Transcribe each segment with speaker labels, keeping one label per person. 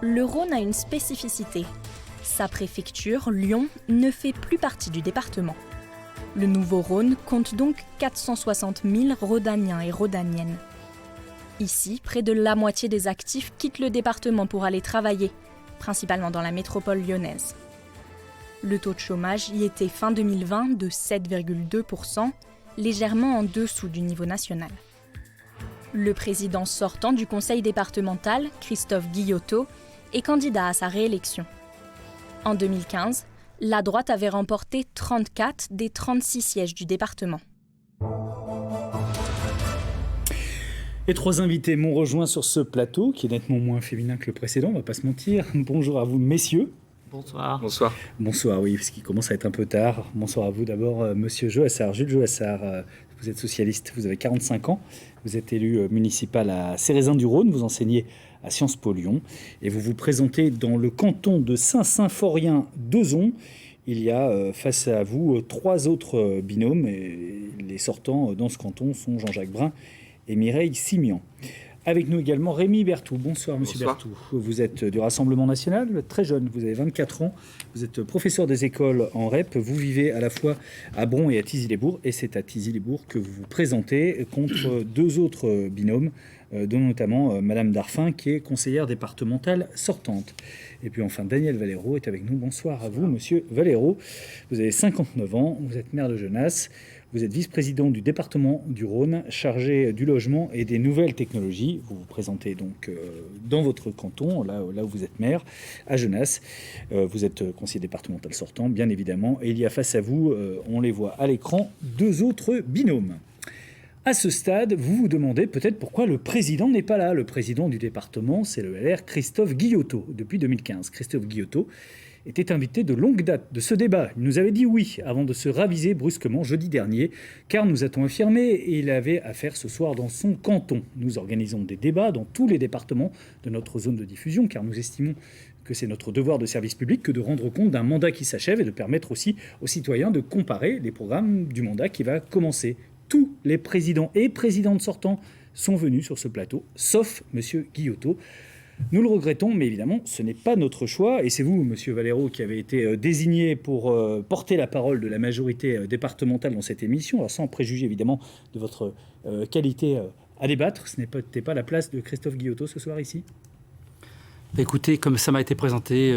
Speaker 1: Le Rhône a une spécificité. Sa préfecture, Lyon, ne fait plus partie du département. Le Nouveau-Rhône compte donc 460 000 Rhodaniens et Rhodaniennes. Ici, près de la moitié des actifs quittent le département pour aller travailler, principalement dans la métropole lyonnaise. Le taux de chômage y était fin 2020 de 7,2%, légèrement en dessous du niveau national. Le président sortant du conseil départemental, Christophe Guillotot, est candidat à sa réélection. En 2015, la droite avait remporté 34 des 36 sièges du département.
Speaker 2: Les trois invités m'ont rejoint sur ce plateau, qui est nettement moins féminin que le précédent, on ne va pas se mentir. Bonjour à vous, messieurs.
Speaker 3: Bonsoir.
Speaker 4: Bonsoir.
Speaker 2: Bonsoir, oui, parce qu'il commence à être un peu tard. Bonsoir à vous d'abord, monsieur Joassar, Jules Joassar. Vous êtes socialiste, vous avez 45 ans. Vous êtes élu municipal à Cérézin-du-Rhône. Vous enseignez à Sciences Po Lyon. Et vous vous présentez dans le canton de Saint-Symphorien-d'Ozon. Il y a face à vous trois autres binômes. Et les sortants dans ce canton sont Jean-Jacques Brun et Mireille Simian. Avec nous également Rémi Berthoud. Bonsoir, monsieur Berthoud. Vous êtes du Rassemblement national, vous êtes très jeune, vous avez 24 ans, vous êtes professeur des écoles en REP, vous vivez à la fois à Bron et à Thizy-les-Bourgs, et c'est à Thizy-les-Bourgs que vous vous présentez contre deux autres binômes, dont notamment Madame Darfin, qui est conseillère départementale sortante. Et puis enfin, Daniel Valero est avec nous. Bonsoir à vous, monsieur Valero. Vous avez 59 ans, vous êtes maire de Genasse. Vous êtes vice-président du département du Rhône, chargé du logement et des nouvelles technologies. Vous vous présentez donc dans votre canton, là où vous êtes maire, à Genasse. Vous êtes conseiller départemental sortant, bien évidemment. Et il y a face à vous, on les voit à l'écran, deux autres binômes. À ce stade, vous vous demandez peut-être pourquoi le président n'est pas là. Le président du département, c'est le LR Christophe Guillotot, depuis 2015. Christophe Guillotot était invité de longue date de ce débat. Il nous avait dit oui avant de se raviser brusquement jeudi dernier, car nous a-t-on affirmé, il avait affaire ce soir dans son canton. Nous organisons des débats dans tous les départements de notre zone de diffusion, car nous estimons que c'est notre devoir de service public que de rendre compte d'un mandat qui s'achève et de permettre aussi aux citoyens de comparer les programmes du mandat qui va commencer. Tous les présidents et présidentes sortants sont venus sur ce plateau, sauf M. Guillotot. Nous le regrettons, mais évidemment, ce n'est pas notre choix. Et c'est vous, monsieur Valero, qui avez été désigné pour porter la parole de la majorité départementale dans cette émission. Alors, sans préjuger, évidemment, de votre qualité à débattre, ce n'était pas la place de Christophe Guillotot ce soir ici ?
Speaker 3: Écoutez, comme ça m'a été présenté,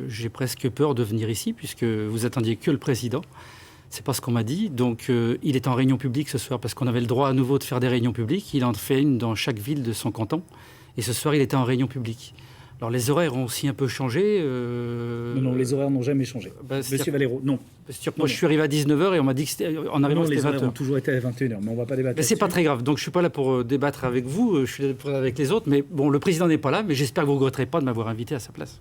Speaker 3: j'ai presque peur de venir ici, puisque vous attendiez que le président. C'est pas ce qu'on m'a dit. Donc, il est en réunion publique ce soir, parce qu'on avait le droit à nouveau de faire des réunions publiques. Il en fait une dans chaque ville de son canton. Et ce soir, il était en réunion publique. Alors, les horaires ont aussi un peu changé.
Speaker 2: Non, les horaires n'ont jamais changé. Monsieur Valero, non.
Speaker 3: Moi, je suis arrivé à 19h et on m'a dit qu'en arrivant, c'était 20h.
Speaker 2: Les horaires ont toujours été à 21h, mais on ne va pas débattre.
Speaker 3: Mais c'est pas très grave. Donc, je ne suis pas là pour débattre avec vous. Je suis là pour avec les autres. Mais bon, le président n'est pas là. Mais j'espère que vous ne regretterez pas de m'avoir invité à sa place.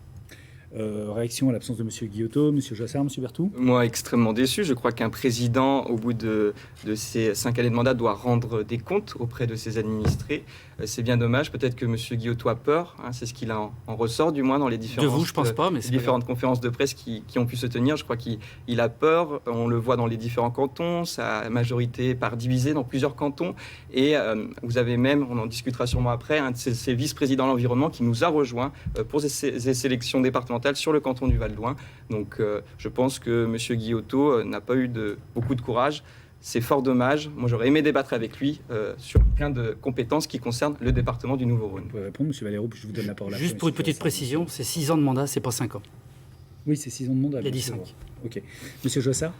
Speaker 2: Réaction à l'absence de M. Guillotot, M. Joassar, M. Berthoud ?
Speaker 4: Moi, extrêmement déçu. Je crois qu'un président, au bout de ses 5 années de mandat, doit rendre des comptes auprès de ses administrés. C'est bien dommage. Peut-être que M. Guillotot a peur. C'est ce qu'il en ressort, du moins, dans les différentes conférences de presse qui ont pu se tenir. Je crois qu'il a peur. On le voit dans les différents cantons. Sa majorité part divisée dans plusieurs cantons. Et vous avez même, on en discutera sûrement après, un de ses vice-présidents de l'environnement qui nous a rejoints pour ces élections départementales sur le canton du Val-d'Oing. Donc je pense que M. Guillotot n'a pas eu beaucoup de courage. C'est fort dommage. Moi, j'aurais aimé débattre avec lui sur plein de compétences qui concernent le département du Nouveau-Rhône.
Speaker 2: Vous pouvez répondre, M. Valero, puis je vous donne la parole.
Speaker 3: Juste pour une petite précision, c'est 6 ans de mandat, c'est pas 5 ans.
Speaker 2: Oui, c'est 6 ans de mandat.
Speaker 3: Il a dit 5.
Speaker 2: Ok. Monsieur Joassar ?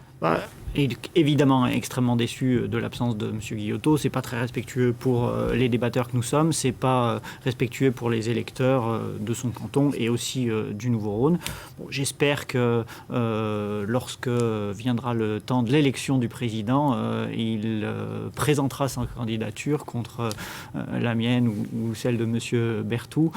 Speaker 5: Évidemment extrêmement déçu de l'absence de M. Guillotot. C'est pas très respectueux pour les débatteurs que nous sommes. C'est pas respectueux pour les électeurs de son canton et aussi du Nouveau-Rhône. Bon, j'espère que lorsque viendra le temps de l'élection du président, il présentera sa candidature contre la mienne ou celle de M. Berthoud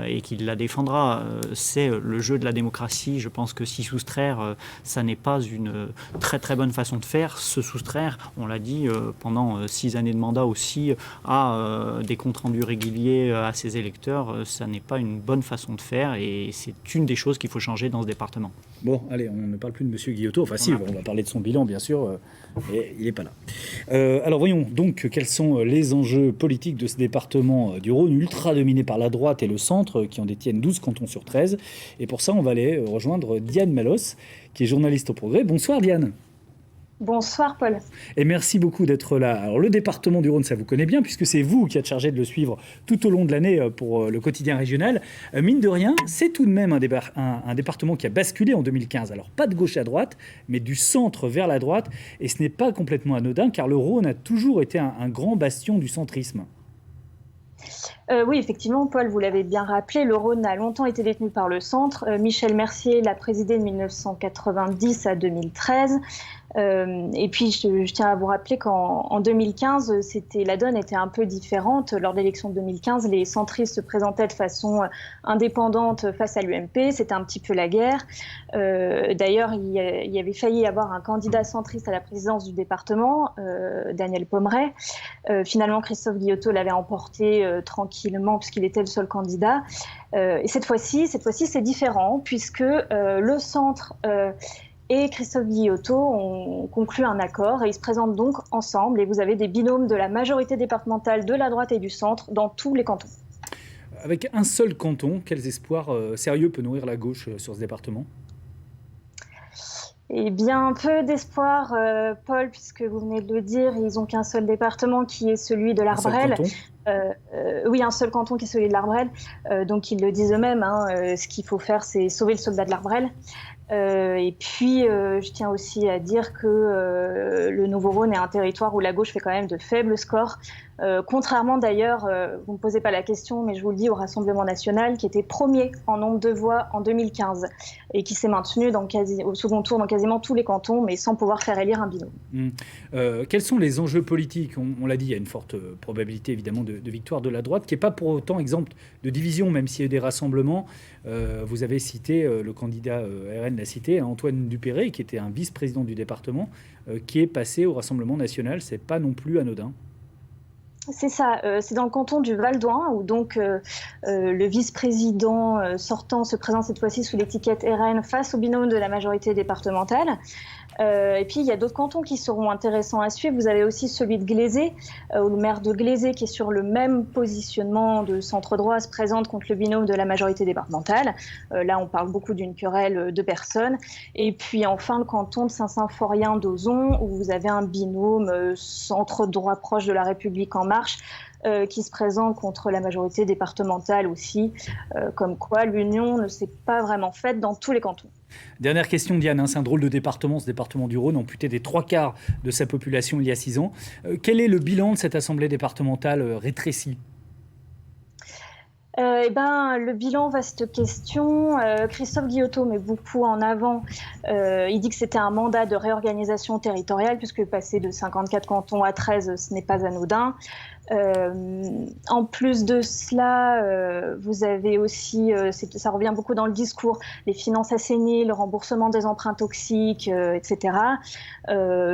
Speaker 5: et qu'il la défendra. C'est le jeu de la démocratie. Je pense que s'y soustraire ça n'est pas une très très bonne façon de faire. Se soustraire, on l'a dit, pendant 6 années de mandat aussi, à des comptes rendus réguliers à ses électeurs, ça n'est pas une bonne façon de faire et c'est une des choses qu'il faut changer dans ce département.
Speaker 2: Bon, allez, on ne parle plus de M. Guillotot. Enfin, si, on va parler de son bilan, bien sûr, et il n'est pas là. Alors, voyons donc quels sont les enjeux politiques de ce département du Rhône, ultra dominé par la droite et le centre, qui en détiennent 12 cantons sur 13. Et pour ça, on va aller rejoindre Diane Malos, qui est journaliste au Progrès. Bonsoir, Diane.
Speaker 6: Bonsoir Paul.
Speaker 2: Et merci beaucoup d'être là. Alors le département du Rhône, ça vous connaît bien, puisque c'est vous qui êtes chargé de le suivre tout au long de l'année pour le quotidien régional. Mine de rien, c'est tout de même un département qui a basculé en 2015. Alors pas de gauche à droite, mais du centre vers la droite. Et ce n'est pas complètement anodin, car le Rhône a toujours été un grand bastion du centrisme.
Speaker 6: Oui, effectivement, Paul, vous l'avez bien rappelé, le Rhône a longtemps été détenu par le centre. Michel Mercier l'a présidé de 1990 à 2013. Et puis, je tiens à vous rappeler qu'en 2015, la donne était un peu différente. Lors de l'élection de 2015, les centristes se présentaient de façon indépendante face à l'UMP. C'était un petit peu la guerre. D'ailleurs, il y avait failli y avoir un candidat centriste à la présidence du département, Daniel Pommeret. Finalement, Christophe Guillotot l'avait emporté tranquillement puisqu'il était le seul candidat. Et cette fois-ci, c'est différent puisque le centre et Christophe Guillotot ont conclu un accord et ils se présentent donc ensemble. Et vous avez des binômes de la majorité départementale de la droite et du centre dans tous les cantons.
Speaker 2: Avec un seul canton, quels espoirs sérieux peut nourrir la gauche sur ce département ?
Speaker 6: Eh bien, peu d'espoir, Paul, puisque vous venez de le dire, ils n'ont qu'un seul département qui est celui de l'Arbrel. Oui, un seul canton qui est celui de l'Arbrel. Donc, ils le disent eux-mêmes. Ce qu'il faut faire, c'est sauver le soldat de l'Arbrel. Et puis, je tiens aussi à dire que le Nouveau-Rhône est un territoire où la gauche fait quand même de faibles scores. Contrairement d'ailleurs, vous ne me posez pas la question, mais je vous le dis, au Rassemblement national, qui était premier en nombre de voix en 2015 et qui s'est maintenu au second tour dans quasiment tous les cantons, mais sans pouvoir faire élire un binôme.
Speaker 2: Quels sont les enjeux politiques ? On l'a dit, il y a une forte probabilité évidemment de victoire de la droite, qui n'est pas pour autant exemple de division, même s'il y a eu des rassemblements. Vous avez cité, le candidat RN l'a cité, Antoine Dupéré, qui était un vice-président du département, qui est passé au Rassemblement national. C'est pas non plus anodin.
Speaker 6: C'est ça, c'est dans le canton du Val d'Oing où donc le vice-président sortant se présente cette fois-ci sous l'étiquette RN face au binôme de la majorité départementale. Et puis il y a d'autres cantons qui seront intéressants à suivre. Vous avez aussi celui de Glazé, où le maire de Glazé, qui est sur le même positionnement de centre-droit, se présente contre le binôme de la majorité départementale. Là, on parle beaucoup d'une querelle de personnes. Et puis enfin, le canton de Saint-Symphorien d'Ozon, où vous avez un binôme centre-droit proche de La République En Marche, qui se présente contre la majorité départementale aussi, comme quoi l'union ne s'est pas vraiment faite dans tous les cantons.
Speaker 2: Dernière question, Diane, c'est un drôle de département, ce département du Rhône, amputé des 3/4 de sa population il y a 6 ans. Quel est le bilan de cette assemblée départementale rétrécie ?
Speaker 6: Le bilan, vaste question. Christophe Guillotot met beaucoup en avant. Il dit que c'était un mandat de réorganisation territoriale, puisque passer de 54 cantons à 13, ce n'est pas anodin. En plus de cela, vous avez aussi, ça revient beaucoup dans le discours, les finances assainies, le remboursement des emprunts toxiques, etc.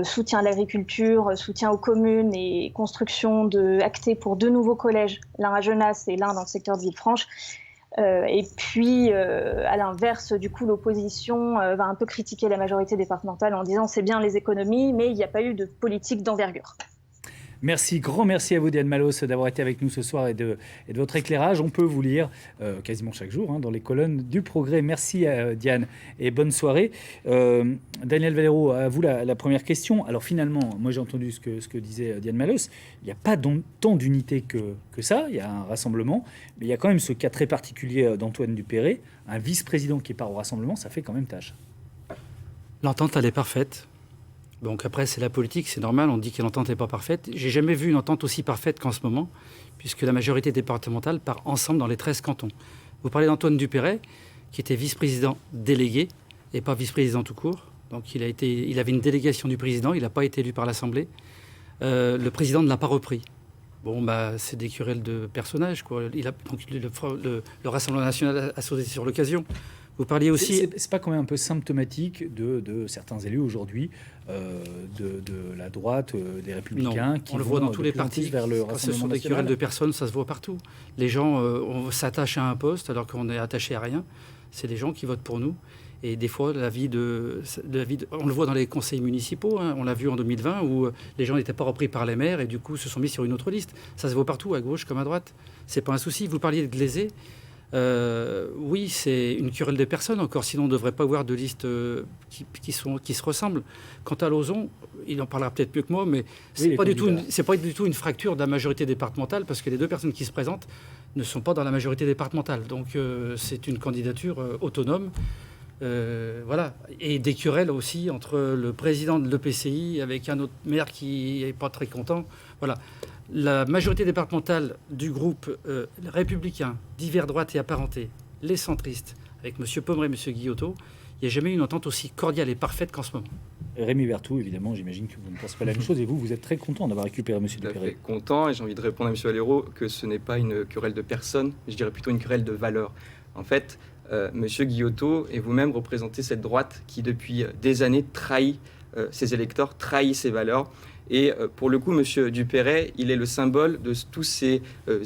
Speaker 6: Soutien à l'agriculture, soutien aux communes et construction actée pour 2 nouveaux collèges, l'un à Genasse et l'un dans le secteur de Villefranche. Et puis, à l'inverse, du coup, l'opposition va un peu critiquer la majorité départementale en disant c'est bien les économies, mais il n'y a pas eu de politique d'envergure.
Speaker 2: Merci, grand merci à vous Diane Malos d'avoir été avec nous ce soir et de votre éclairage. On peut vous lire quasiment chaque jour dans les colonnes du Progrès. Merci Diane et bonne soirée. Daniel Valero, à vous la première question. Alors finalement, moi j'ai entendu ce que disait Diane Malos. Il n'y a pas tant d'unité que ça, il y a un rassemblement, mais il y a quand même ce cas très particulier d'Antoine Dupéré, un vice-président qui part au rassemblement, ça fait quand même tâche.
Speaker 3: L'entente, elle est parfaite. Donc après, c'est la politique, c'est normal, on dit que l'entente n'est pas parfaite. J'ai jamais vu une entente aussi parfaite qu'en ce moment, puisque la majorité départementale part ensemble dans les 13 cantons. Vous parlez d'Antoine Dupéré, qui était vice-président délégué, et pas vice-président tout court. Donc il avait une délégation du président, il n'a pas été élu par l'Assemblée. Le président ne l'a pas repris. Bon, c'est des querelles de personnages, quoi. Donc le Rassemblement national a sauté sur l'occasion. Vous parliez aussi...
Speaker 2: C'est pas quand même un peu symptomatique de certains élus aujourd'hui, de la droite, des Républicains,
Speaker 3: non,
Speaker 2: qui
Speaker 3: on le
Speaker 2: vont
Speaker 3: voit dans tous
Speaker 2: de
Speaker 3: les
Speaker 2: plus en plus
Speaker 3: partis.
Speaker 2: vers le
Speaker 3: Quand ce
Speaker 2: Rassemblement
Speaker 3: sont des
Speaker 2: national.
Speaker 3: querelles de personnes, ça se voit partout. Les gens on s'attachent à un poste alors qu'on est attaché à rien. C'est les gens qui votent pour nous. Et des fois, on le voit dans les conseils municipaux, hein. On l'a vu en 2020 où les gens n'étaient pas repris par les maires et du coup se sont mis sur une autre liste. Ça se voit partout, à gauche comme à droite. C'est pas un souci. Vous parliez de Glaisé. Oui, c'est une querelle de personnes encore, sinon on ne devrait pas avoir de listes qui se ressemblent. Quant à Lauzon, il en parlera peut-être mieux que moi, mais c'est pas du tout une fracture de la majorité départementale, parce que les deux personnes qui se présentent ne sont pas dans la majorité départementale. Donc c'est une candidature autonome. Voilà. Et des querelles aussi entre le président de l'EPCI avec un autre maire qui n'est pas très content. Voilà. La majorité départementale du groupe républicain, divers droite et apparentés, les centristes, avec M. Pommeret et M. Guillotot, il n'y a jamais eu une entente aussi cordiale et parfaite qu'en ce moment.
Speaker 2: Rémi Berthoud, évidemment, j'imagine que vous ne pensez pas la même chose, et vous êtes très content d'avoir récupéré M. Dupéré.
Speaker 4: Content, et j'ai envie de répondre à M. Valero que ce n'est pas une querelle de personnes, je dirais plutôt une querelle de valeurs. En fait, M. Guillotot et vous-même représentez cette droite qui, depuis des années, trahit ses électeurs, trahit ses valeurs. Et pour le coup, M. Dupéré, il est le symbole de tous ces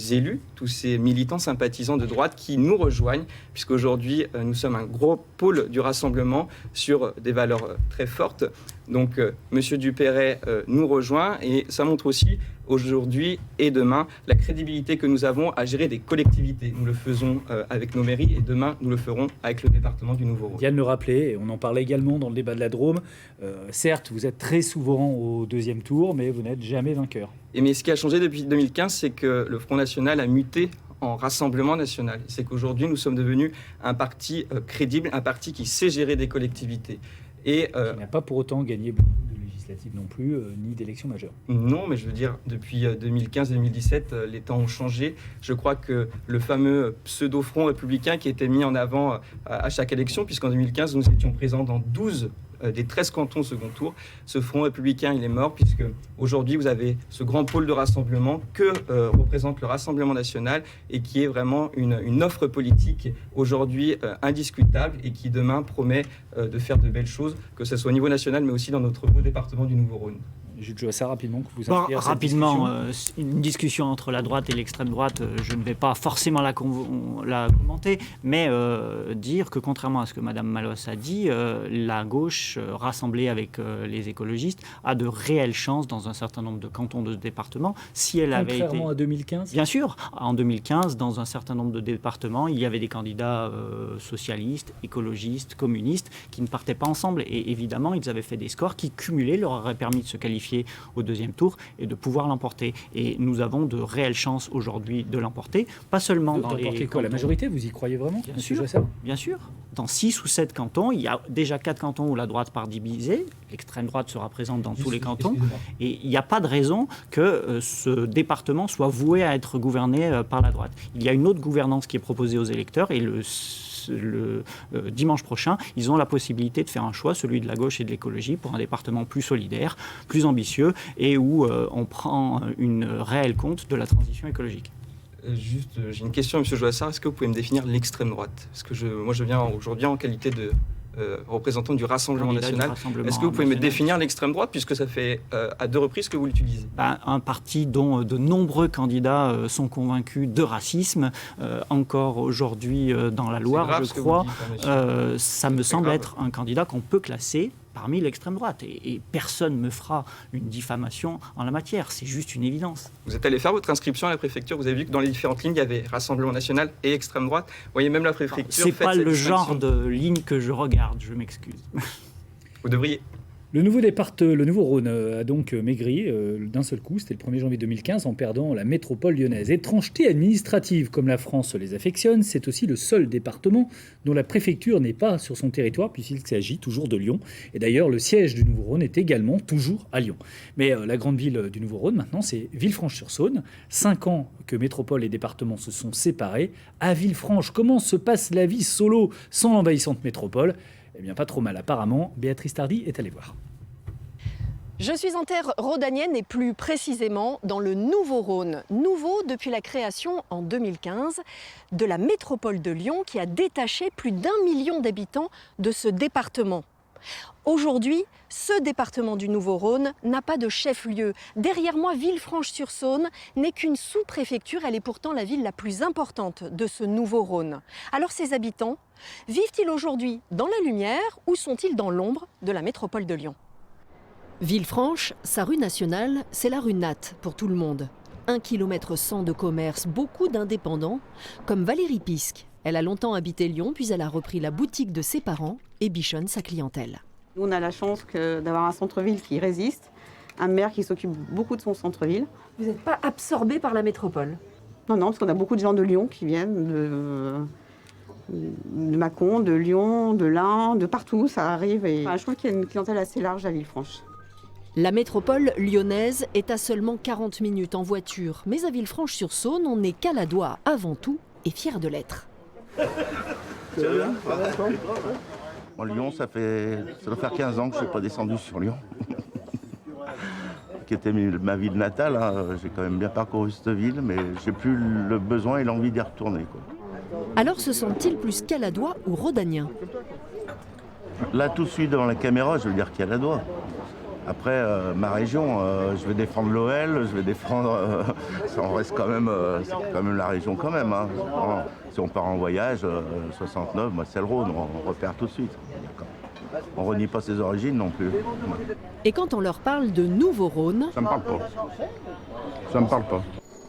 Speaker 4: élus, tous ces militants sympathisants de droite qui nous rejoignent, puisqu'aujourd'hui, nous sommes un gros pôle du rassemblement sur des valeurs très fortes. Donc, M. Dupéré nous rejoint, et ça montre aussi aujourd'hui et demain la crédibilité que nous avons à gérer des collectivités. Nous le faisons avec nos mairies, et demain, nous le ferons avec le département du Nouveau-Rhône.
Speaker 2: Diane le rappelait, et on en parlait également dans le débat de la Drôme. Certes, vous êtes très souvent au deuxième tour, mais vous n'êtes jamais vainqueur.
Speaker 4: Mais ce qui a changé depuis 2015, c'est que le Front National a muté en Rassemblement National. C'est qu'aujourd'hui, nous sommes devenus un parti crédible, un parti qui sait gérer des collectivités. Et
Speaker 2: qui n'a pas pour autant gagné beaucoup de législatives non plus, ni d'élections majeures.
Speaker 4: Non, mais je veux dire, depuis 2015-2017, les temps ont changé. Je crois que le fameux pseudo-front républicain qui était mis en avant à chaque élection, puisqu'en 2015, nous étions présents dans 12 des 13 cantons au second tour. Ce front républicain, il est mort, puisque aujourd'hui, vous avez ce grand pôle de rassemblement que représente le Rassemblement national, et qui est vraiment une offre politique aujourd'hui indiscutable, et qui demain promet de faire de belles choses, que ce soit au niveau national, mais aussi dans notre beau département du Nouveau-Rhône.
Speaker 2: Jules Joassard, rapidement, que vous inspire cette
Speaker 5: rapidement,
Speaker 2: discussion.
Speaker 5: une discussion entre la droite et l'extrême droite, je ne vais pas forcément la commenter, mais dire que contrairement à ce que Mme Malos a dit, la gauche, rassemblée avec les écologistes, a de réelles chances dans un certain nombre de cantons de ce département. Si elle avait été...
Speaker 2: Contrairement à 2015 ?
Speaker 5: Bien sûr, en 2015, dans un certain nombre de départements, il y avait des candidats socialistes, écologistes, communistes, qui ne partaient pas ensemble. Et évidemment, ils avaient fait des scores qui, cumulés, leur auraient permis de se qualifier au deuxième tour et de pouvoir l'emporter. Et nous avons de réelles chances aujourd'hui de l'emporter, pas seulement dans les cantons.
Speaker 2: Quoi, la majorité, vous y croyez vraiment,
Speaker 5: Bien
Speaker 2: monsieur
Speaker 5: sûr,
Speaker 2: Joassard ?
Speaker 5: bien sûr. Dans 6 ou 7 cantons, il y a déjà 4 cantons où la droite part divisée. L'extrême droite sera présente dans tous les cantons. Et il n'y a pas de raison que ce département soit voué à être gouverné par la droite. Il y a une autre gouvernance qui est proposée aux électeurs, et le dimanche prochain, ils ont la possibilité de faire un choix, celui de la gauche et de l'écologie, pour un département plus solidaire, plus ambitieux, et où on prend une réelle compte de la transition écologique.
Speaker 4: Juste, j'ai une question à M. Joassard. Est-ce que vous pouvez me définir l'extrême droite ? Parce que moi, je viens aujourd'hui en qualité de représentant du Rassemblement national. Est-ce que vous pouvez me définir l'extrême droite, puisque ça fait à 2 reprises que vous l'utilisez ?
Speaker 5: Un parti dont de nombreux candidats sont convaincus de racisme, encore aujourd'hui dans la Loire, je crois. Ça me semble être un candidat qu'on peut classer parmi l'extrême droite. Et personne ne me fera une diffamation en la matière. C'est juste une évidence.
Speaker 4: Vous êtes allé faire votre inscription à la préfecture. Vous avez vu que dans les différentes lignes, il y avait Rassemblement national et extrême droite. Vous voyez, même la préfecture...
Speaker 5: C'est pas le genre de ligne que je regarde, je m'excuse.
Speaker 4: Vous devriez...
Speaker 2: Le Nouveau-Rhône a donc maigri d'un seul coup, c'était le 1er janvier 2015, en perdant la métropole lyonnaise. Étrangeté administrative, comme la France les affectionne, c'est aussi le seul département dont la préfecture n'est pas sur son territoire, puisqu'il s'agit toujours de Lyon. Et d'ailleurs, le siège du Nouveau-Rhône est également toujours à Lyon. Mais la grande ville du Nouveau-Rhône, maintenant, c'est Villefranche-sur-Saône. 5 ans que métropole et département se sont séparés. À Villefranche, comment se passe la vie solo sans l'envahissante métropole ? Eh bien, pas trop mal apparemment. Béatrice Tardy est allée voir.
Speaker 7: Je suis en terre rhodanienne et plus précisément dans le Nouveau-Rhône. Nouveau depuis la création en 2015 de la métropole de Lyon qui a détaché plus d'1 million d'habitants de ce département. Aujourd'hui, ce département du Nouveau-Rhône n'a pas de chef-lieu. Derrière moi, Villefranche-sur-Saône n'est qu'une sous-préfecture. Elle est pourtant la ville la plus importante de ce Nouveau-Rhône. Alors ses habitants, vivent-ils aujourd'hui dans la lumière ou sont-ils dans l'ombre de la métropole de Lyon ? Villefranche, sa rue nationale, c'est la rue Nat pour tout le monde. 1,1 km de commerce, beaucoup d'indépendants, comme Valérie Pisque. Elle a longtemps habité Lyon, puis elle a repris la boutique de ses parents et bichonne sa clientèle.
Speaker 8: Nous, on a la chance d'avoir un centre-ville qui résiste, un maire qui s'occupe beaucoup de son centre-ville.
Speaker 7: Vous n'êtes pas absorbé par la métropole ?
Speaker 8: Non, parce qu'on a beaucoup de gens de Lyon qui viennent, de Mâcon, de Lyon, de l'Ain, de partout, ça arrive. Et je trouve qu'il y a une clientèle assez large à Villefranche.
Speaker 7: La métropole lyonnaise est à seulement 40 minutes en voiture. Mais à Villefranche-sur-Saône, on est caladois avant tout et fier de l'être.
Speaker 9: En Lyon, ça doit faire 15 ans que je ne suis pas descendu sur Lyon. Qui était ma ville natale. Hein. J'ai quand même bien parcouru cette ville, mais j'ai plus le besoin et l'envie d'y retourner. Quoi.
Speaker 7: Alors se sentent-ils plus caladois ou rhodaniens ?
Speaker 9: Là, tout de suite devant la caméra, je veux dire caladois. Après, ma région, je vais défendre l'OL, je vais défendre... on reste quand même, c'est quand même la région quand même. Hein. Si on part en voyage, 69, moi c'est le Rhône, on repère tout de suite. On renie pas ses origines non plus.
Speaker 7: Et quand on leur parle de Nouveau-Rhône...
Speaker 9: Ça me parle pas. Ça me parle pas.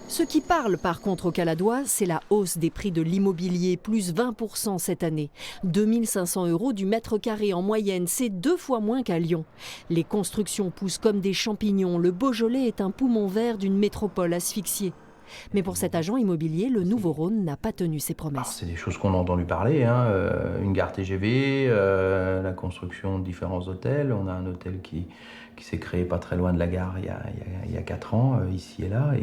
Speaker 7: Ce qui parle par contre aux Caladois, c'est la hausse des prix de l'immobilier, plus 20% cette année. 2 500 € du mètre carré en moyenne, c'est 2 fois moins qu'à Lyon. Les constructions poussent comme des champignons. Le Beaujolais est un poumon vert d'une métropole asphyxiée. Mais pour cet agent immobilier, le Nouveau-Rhône n'a pas tenu ses promesses.
Speaker 10: C'est des choses qu'on a entendu parler, hein. Une gare TGV, la construction de différents hôtels. On a un hôtel qui s'est créé pas très loin de la gare il y a 4 ans, ici et là,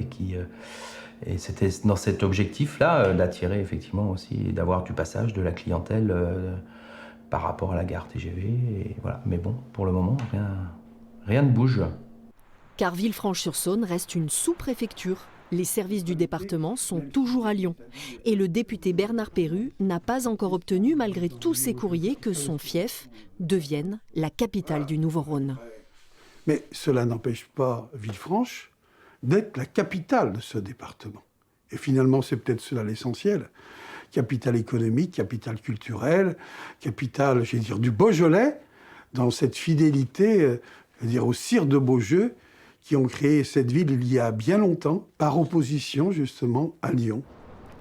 Speaker 10: et c'était dans cet objectif-là d'attirer effectivement aussi, d'avoir du passage de la clientèle par rapport à la gare TGV. Et voilà. Mais bon, pour le moment, rien ne bouge.
Speaker 7: Car Villefranche-sur-Saône reste une sous-préfecture. Les services du département sont toujours à Lyon. Et le député Bernard Perru n'a pas encore obtenu, malgré tous ses courriers, que son fief devienne la capitale du Nouveau-Rhône.
Speaker 11: Mais cela n'empêche pas Villefranche d'être la capitale de ce département. Et finalement, c'est peut-être cela l'essentiel. Capitale économique, capitale culturelle, capitale, du Beaujolais, dans cette fidélité, au Sire de Beaujeu, qui ont créé cette ville il y a bien longtemps, par opposition justement à Lyon.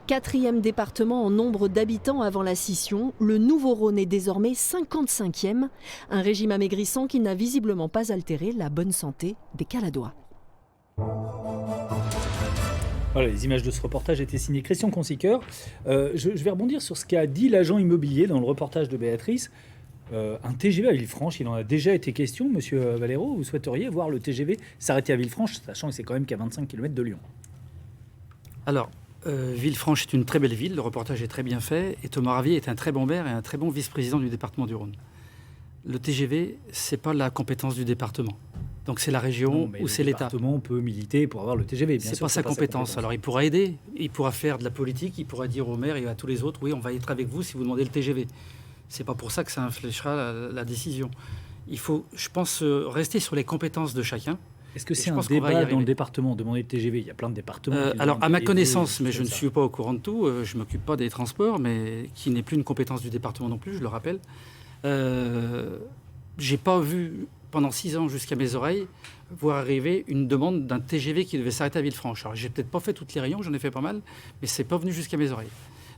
Speaker 7: 4e département en nombre d'habitants avant la scission, le Nouveau-Rhône est désormais 55e, un régime amaigrissant qui n'a visiblement pas altéré la bonne santé des Caladois.
Speaker 2: Voilà, les images de ce reportage étaient signées Christian Consiqueur. Je vais rebondir sur ce qu'a dit l'agent immobilier dans le reportage de Béatrice. Un TGV à Villefranche, il en a déjà été question. Monsieur Valero, vous souhaiteriez voir le TGV s'arrêter à Villefranche, sachant que c'est quand même qu'à 25 km de Lyon.
Speaker 3: Alors, Villefranche est une très belle ville, le reportage est très bien fait, et Thomas Ravier est un très bon maire et un très bon vice-président du département du Rhône. Le TGV, c'est pas la compétence du département. Donc c'est la région ou c'est l'État.
Speaker 2: Le département peut militer pour avoir le TGV, bien sûr.
Speaker 3: C'est pas sa compétence. Alors il pourra aider, il pourra faire de la politique, il pourra dire au maire et à tous les autres, oui, on va être avec vous si vous demandez le TGV. C'est pas pour ça que ça infléchira la décision. Il faut, je pense, rester sur les compétences de chacun.
Speaker 2: Est-ce que c'est un débat dans le département, demander le TGV ? Il y a plein de départements.
Speaker 3: Alors, à ma connaissance, mais je ne suis pas au courant de tout, je ne m'occupe pas des transports, mais qui n'est plus une compétence du département non plus, je le rappelle. J'ai pas vu, pendant 6 ans, jusqu'à mes oreilles, voir arriver une demande d'un TGV qui devait s'arrêter à Villefranche. Alors, j'ai peut-être pas fait toutes les rayons, j'en ai fait pas mal, mais c'est pas venu jusqu'à mes oreighes.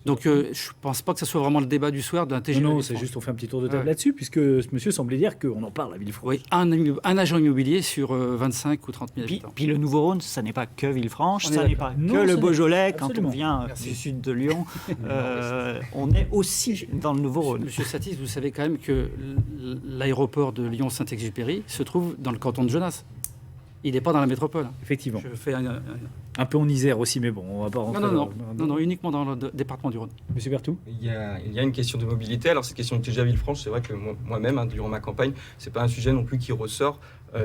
Speaker 3: Donc, je ne pense pas que ce soit vraiment le débat du soir d'un TGV.
Speaker 2: Non, c'est juste on fait un petit tour de table là-dessus, puisque ce monsieur semblait dire qu'on en parle à Villefranche.
Speaker 3: Oui, un agent immobilier sur 25 ou 30 000 habitants.
Speaker 5: Puis le Nouveau-Rhône, ça n'est pas que Villefranche, ça n'est pas que le Beaujolais. Quand on vient du sud de Lyon, on est aussi dans le Nouveau-Rhône.
Speaker 3: Monsieur Satis, vous savez quand même que l'aéroport de Lyon-Saint-Exupéry se trouve dans le canton de Genasse. Il n'est pas dans la métropole.
Speaker 2: Effectivement.
Speaker 3: Je fais
Speaker 2: Un peu en Isère aussi, mais bon, on va pas rentrer...
Speaker 3: Non, uniquement dans le département du Rhône.
Speaker 2: Monsieur Berthoud ?
Speaker 4: Il y a une question de mobilité. Alors, cette question de déjà Villefranche, c'est vrai que moi-même, durant ma campagne, c'est pas un sujet non plus qui ressort,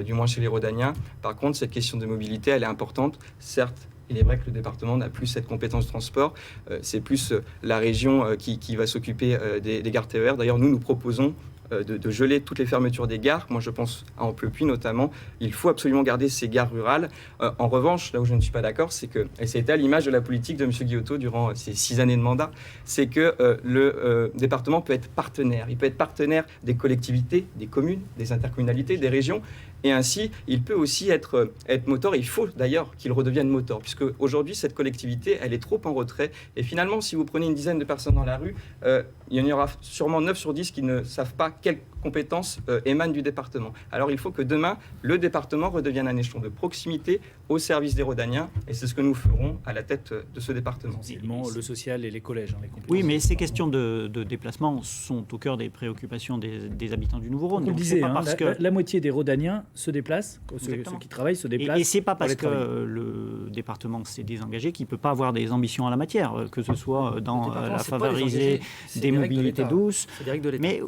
Speaker 4: du moins chez les Rhodaniens. Par contre, cette question de mobilité, elle est importante. Certes, il est vrai que le département n'a plus cette compétence de transport. C'est plus la région qui va s'occuper des gares TER. D'ailleurs, nous proposons de geler toutes les fermetures des gares. Moi, je pense à Ampleur-Puy notamment. Il faut absolument garder ces gares rurales. En revanche, là où je ne suis pas d'accord, c'est que, et c'était à l'image de la politique de M. Guillotot durant ses 6 années de mandat, c'est que le département peut être partenaire. Il peut être partenaire des collectivités, des communes, des intercommunalités, des régions. Et ainsi, il peut aussi être moteur. Il faut d'ailleurs qu'il redevienne moteur, puisque aujourd'hui, cette collectivité, elle est trop en retrait. Et finalement, si vous prenez une dizaine de personnes dans la rue, il y en aura sûrement 9 sur 10 qui ne savent pas quelles compétences émanent du département. Alors, il faut que demain, le département redevienne un échelon de proximité au service des Rhodaniens. Et c'est ce que nous ferons à la tête de ce département.
Speaker 2: Essentiellement, le social et les collèges. Les
Speaker 5: oui, mais ces questions de déplacement sont au cœur des préoccupations des habitants du Nouveau-Rhône.
Speaker 2: Vous le disiez, la moitié des Rhodaniens se déplacent, ceux qui travaillent se déplacent.
Speaker 5: Et c'est pas parce que le département s'est désengagé qu'il ne peut pas avoir des ambitions en la matière, que ce soit dans la favoriser des mobilités douces.
Speaker 3: C'est direct de l'État.
Speaker 5: Mais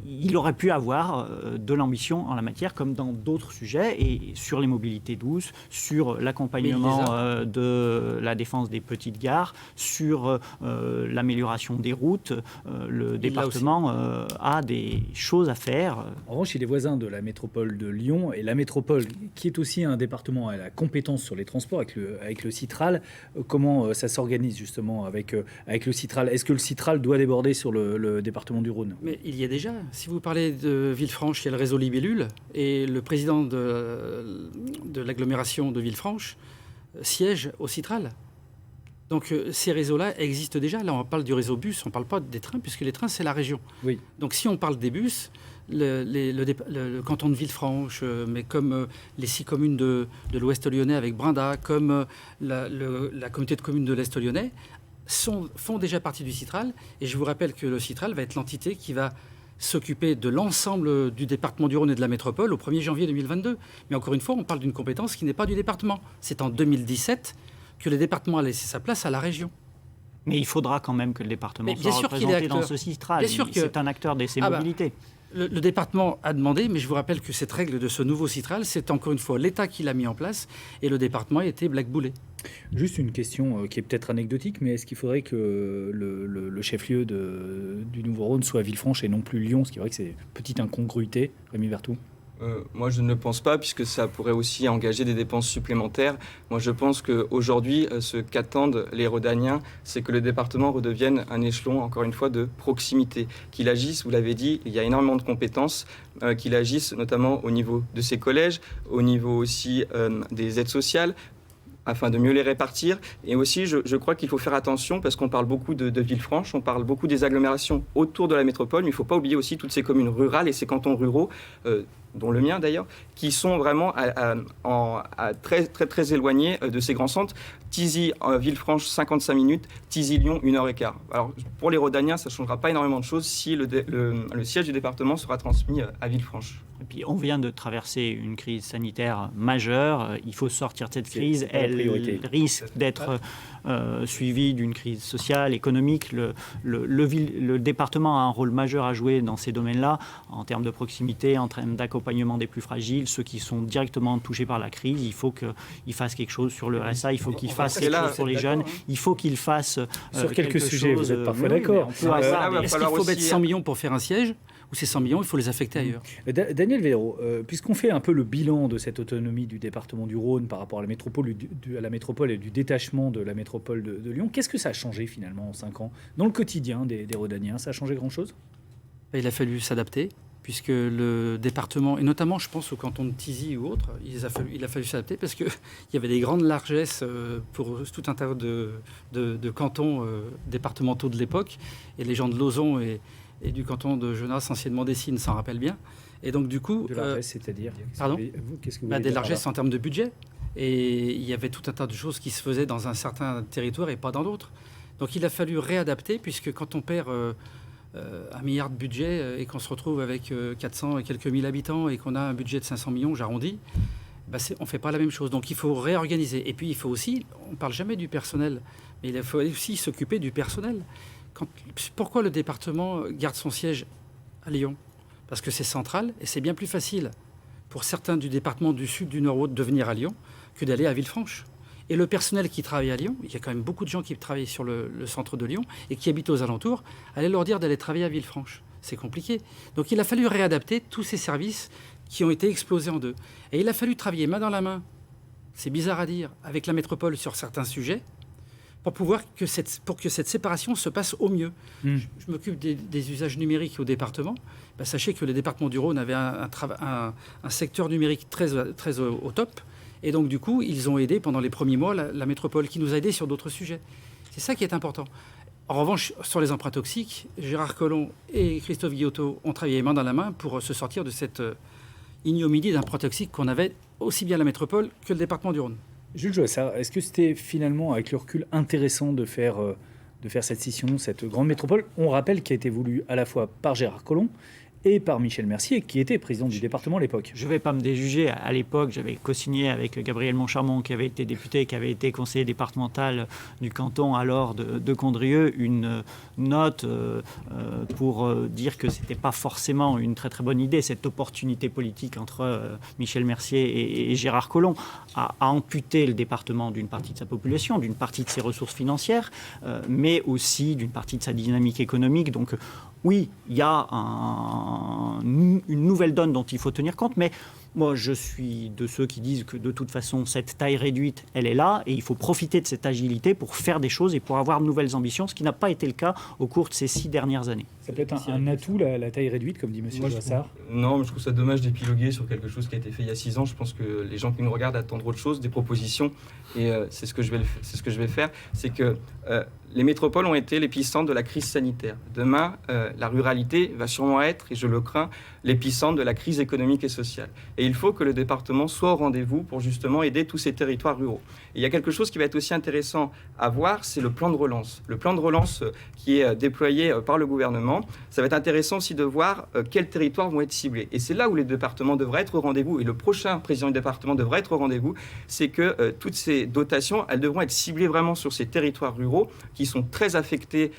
Speaker 5: il aurait pu avoir de l'ambition en la matière, comme dans d'autres sujets, et sur les mobilités douces, sur l'accompagnement de la défense des petites gares, sur l'amélioration des routes. Le département a des choses à faire.
Speaker 2: En revanche, il est voisin de la métropole de Lyon, et la métropole, qui est aussi un département à la compétence sur les transports avec le Citral, comment ça s'organise justement avec le Citral? Est-ce que le Citral doit déborder sur le département du Rhône?
Speaker 3: Mais il y a déjà. Si vous parlez de Villefranche, il y a le réseau Libellule, et le président de l'agglomération de Villefranche siège au Citral. Donc ces réseaux-là existent déjà. Là, on parle du réseau bus, on ne parle pas des trains, puisque les trains, c'est la région.
Speaker 2: Oui.
Speaker 3: Donc si on parle des bus, le canton de Villefranche, mais comme les 6 communes de l'Ouest lyonnais avec Brinda, comme la communauté de communes de l'Est lyonnais, font déjà partie du Citral. Et je vous rappelle que le Citral va être l'entité qui va s'occuper de l'ensemble du département du Rhône et de la métropole au 1er janvier 2022. Mais encore une fois, on parle d'une compétence qui n'est pas du département. C'est en 2017 que le département a laissé sa place à la région.
Speaker 5: Mais il faudra quand même que le département soit représenté dans ce Citral. C'est un acteur de ces mobilités.
Speaker 3: Le département a demandé, mais je vous rappelle que cette règle de ce nouveau Citral, c'est encore une fois l'État qui l'a mis en place, et le département a été blackboulé.
Speaker 2: Juste une question qui est peut-être anecdotique, mais est-ce qu'il faudrait que le chef-lieu du Nouveau-Rhône soit Villefranche et non plus Lyon? Ce qui est vrai que c'est une petite incongruité. Rémi Berthoud?
Speaker 4: Moi, je ne le pense pas, puisque ça pourrait aussi engager des dépenses supplémentaires. Moi, je pense qu'aujourd'hui, ce qu'attendent les Rhodaniens, c'est que le département redevienne un échelon, encore une fois, de proximité. Qu'il agisse, vous l'avez dit, il y a énormément de compétences, qu'il agisse notamment au niveau de ses collèges, au niveau aussi des aides sociales, afin de mieux les répartir. Et aussi, je crois qu'il faut faire attention, parce qu'on parle beaucoup de Villefranche, on parle beaucoup des agglomérations autour de la métropole, mais il ne faut pas oublier aussi toutes ces communes rurales et ces cantons ruraux, dont le mien d'ailleurs, qui sont vraiment très, très, très éloignés de ces grands centres. Thizy, Villefranche, 55 minutes. Thizy, Lyon, 1h15. Alors, pour les Rhodaniens, ça ne changera pas énormément de choses si le siège du département sera transmis à Villefranche.
Speaker 5: Et puis, on vient de traverser une crise sanitaire majeure. Il faut sortir de cette crise. Elle risque d'être suivie d'une crise sociale, économique. Le département a un rôle majeur à jouer dans ces domaines-là, en termes de proximité, en termes d'accompagnement des plus fragiles, ceux qui sont directement touchés par la crise. Il faut qu'il fasse quelque chose sur le RSA, il faut qu'il fasse quelque chose pour les jeunes, il faut qu'il fasse
Speaker 2: sur quelques sujets, vous êtes parfois d'accord.
Speaker 3: Est-ce qu'il faut mettre 100 millions pour faire un siège, ou ces 100 millions, il faut les affecter ailleurs?
Speaker 2: Daniel Véro, puisqu'on fait un peu le bilan de cette autonomie du département du Rhône par rapport à la métropole et du détachement de la métropole de Lyon, qu'est-ce que ça a changé finalement en 5 ans dans le quotidien des Rhodaniens? Ça a changé grand-chose?
Speaker 3: Il a fallu s'adapter, puisque le département, et notamment je pense au canton de Thizy ou autre, il a fallu s'adapter parce qu'il y avait des grandes largesses pour tout un tas de cantons départementaux de l'époque, et les gens de Lauzon et du canton de Genasse, anciennement Dessines, s'en rappellent bien. Et donc du coup...
Speaker 2: De largesse, c'est-à-dire?
Speaker 3: Pardon?
Speaker 2: Qu'est-ce que vous voulez
Speaker 3: des
Speaker 2: dire
Speaker 3: largesses en termes de budget. Et il y avait tout un tas de choses qui se faisaient dans un certain territoire et pas dans d'autres. Donc il a fallu réadapter, puisque quand on perd 1 milliard de budget et qu'on se retrouve avec 400 et quelques mille habitants et qu'on a un budget de 500 millions, j'arrondis, on ne fait pas la même chose. Donc il faut réorganiser. Et puis il faut aussi, on ne parle jamais du personnel, mais il faut aussi s'occuper du personnel. Pourquoi le département garde son siège à Lyon? Parce que c'est central et c'est bien plus facile pour certains du département du Sud, du Nord-Ouest de venir à Lyon que d'aller à Villefranche. Et le personnel qui travaille à Lyon, il y a quand même beaucoup de gens qui travaillent sur le centre de Lyon et qui habitent aux alentours, allez leur dire d'aller travailler à Villefranche. C'est compliqué. Donc il a fallu réadapter tous ces services qui ont été explosés en deux. Et il a fallu travailler main dans la main, c'est bizarre à dire, avec la métropole sur certains sujets, pour que cette séparation se passe au mieux. Je m'occupe des usages numériques au département. Sachez que le département du Rhône avait un secteur numérique très au top. Et donc, du coup, ils ont aidé pendant les premiers mois la métropole, qui nous a aidés sur d'autres sujets. C'est ça qui est important. En revanche, sur les emprunts toxiques, Gérard Collomb et Christophe Guillotot ont travaillé main dans la main pour se sortir de cette ignominie d'emprunts toxiques qu'on avait aussi bien la métropole que le département du Rhône.
Speaker 2: Jules Joassard, est-ce que c'était finalement, avec le recul, intéressant de faire cette scission, cette grande métropole? On rappelle qu'elle a été voulue à la fois par Gérard Collomb et par Michel Mercier, qui était président du département à l'époque.
Speaker 5: Je ne vais pas me déjuger. À l'époque, j'avais co-signé avec Gabriel Moncharmont, qui avait été député, qui avait été conseiller départemental du canton alors de Condrieu, une note pour dire que ce n'était pas forcément une très très bonne idée, cette opportunité politique entre Michel Mercier et Gérard Collomb, à amputer le département d'une partie de sa population, d'une partie de ses ressources financières, mais aussi d'une partie de sa dynamique économique. Donc, oui, il y a une nouvelle donne dont il faut tenir compte, mais moi, je suis de ceux qui disent que de toute façon, cette taille réduite, elle est là, et il faut profiter de cette agilité pour faire des choses et pour avoir de nouvelles ambitions, ce qui n'a pas été le cas au cours de ces 6 dernières années.
Speaker 2: Ça peut être un atout, la taille réduite, comme dit M. Joassard?
Speaker 4: Non, mais je trouve ça dommage d'épiloguer sur quelque chose qui a été fait il y a 6 ans. Je pense que les gens qui nous regardent attendent autre chose, des propositions, et c'est ce que je vais faire. C'est que les métropoles ont été l'épicentre de la crise sanitaire. Demain, la ruralité va sûrement être, et je le crains, l'épicentre de la crise économique et sociale. Et il faut que le département soit au rendez-vous pour justement aider tous ces territoires ruraux. Et il y a quelque chose qui va être aussi intéressant à voir, c'est le plan de relance. Le plan de relance qui est déployé par le gouvernement, ça va être intéressant aussi de voir quels territoires vont être ciblés. Et c'est là où les départements devraient être au rendez-vous, et le prochain président du département devrait être au rendez-vous, c'est que toutes ces dotations, elles devront être ciblées vraiment sur ces territoires ruraux qui sont très affectés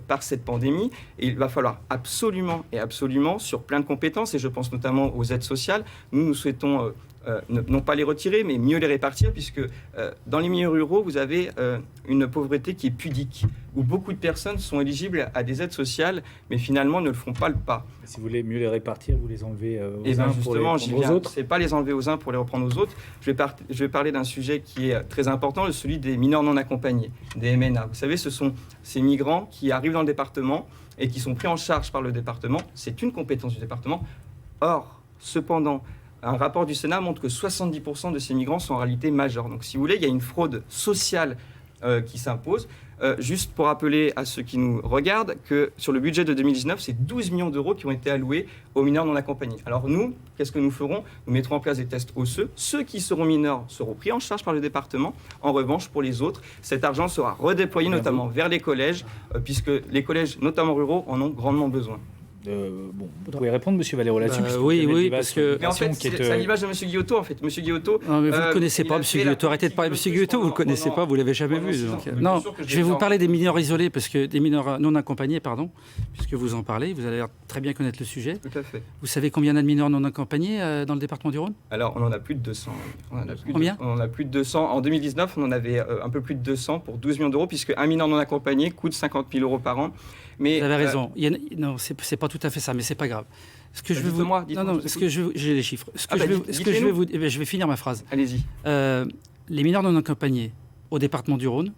Speaker 4: par cette pandémie. Et il va falloir absolument, sur plein de compétences, et je pense notamment aux aides sociales, nous souhaitons non pas les retirer, mais mieux les répartir, puisque dans les milieux ruraux, vous avez une pauvreté qui est pudique, où beaucoup de personnes sont éligibles à des aides sociales, mais finalement ne le font pas le pas.
Speaker 2: Si vous voulez mieux les répartir, vous les enlevez aux uns pour les
Speaker 4: reprendre
Speaker 2: aux autres?
Speaker 4: C'est pas les enlever aux uns pour les reprendre aux autres. Je vais parler d'un sujet qui est très important, celui des mineurs non accompagnés, des MNA. Vous savez, ce sont ces migrants qui arrivent dans le département et qui sont pris en charge par le département. C'est une compétence du département. Or, cependant, un rapport du Sénat montre que 70% de ces migrants sont en réalité majeurs. Donc, si vous voulez, il y a une fraude sociale qui s'impose. Juste pour rappeler à ceux qui nous regardent que sur le budget de 2019, c'est 12 millions d'euros qui ont été alloués aux mineurs non accompagnés. Alors nous, qu'est-ce que nous ferons? Nous mettrons en place des tests osseux. Ceux qui seront mineurs seront pris en charge par le département. En revanche, pour les autres, cet argent sera redéployé notamment vers les collèges, puisque les collèges, notamment ruraux, en ont grandement besoin.
Speaker 2: Vous pouvez répondre, M. Valero, là-dessus?
Speaker 3: Oui, parce que...
Speaker 4: Mais en fait, c'est à l'image de M. Guillotot, en fait. M. Guillotot...
Speaker 3: Non, mais vous ne connaissez pas M. Guillotot. Arrêtez de parler de M. Guillotot, vous ne le connaissez pas, vous ne l'avez jamais vu. Non, je vais vous parler des mineurs isolés, parce que des mineurs non accompagnés, pardon, puisque vous en parlez, vous allez très bien connaître le sujet.
Speaker 4: Tout à fait.
Speaker 3: Vous savez combien il y a de mineurs non accompagnés dans le département du Rhône?
Speaker 4: Alors, on en a plus de 200.
Speaker 3: Combien?
Speaker 4: On en a plus de 200. En 2019, on en avait un peu plus de 200 pour 12 millions d'euros, puisque un mineur non accompagné coûte 50 000 euros par an. Mais,
Speaker 3: vous avez raison. Non, c'est pas tout à fait ça, mais c'est pas grave. Ce que je vais vous... j'ai les chiffres. Je vais finir ma phrase.
Speaker 4: Allez-y.
Speaker 3: Les mineurs non accompagnés au département du Rhône,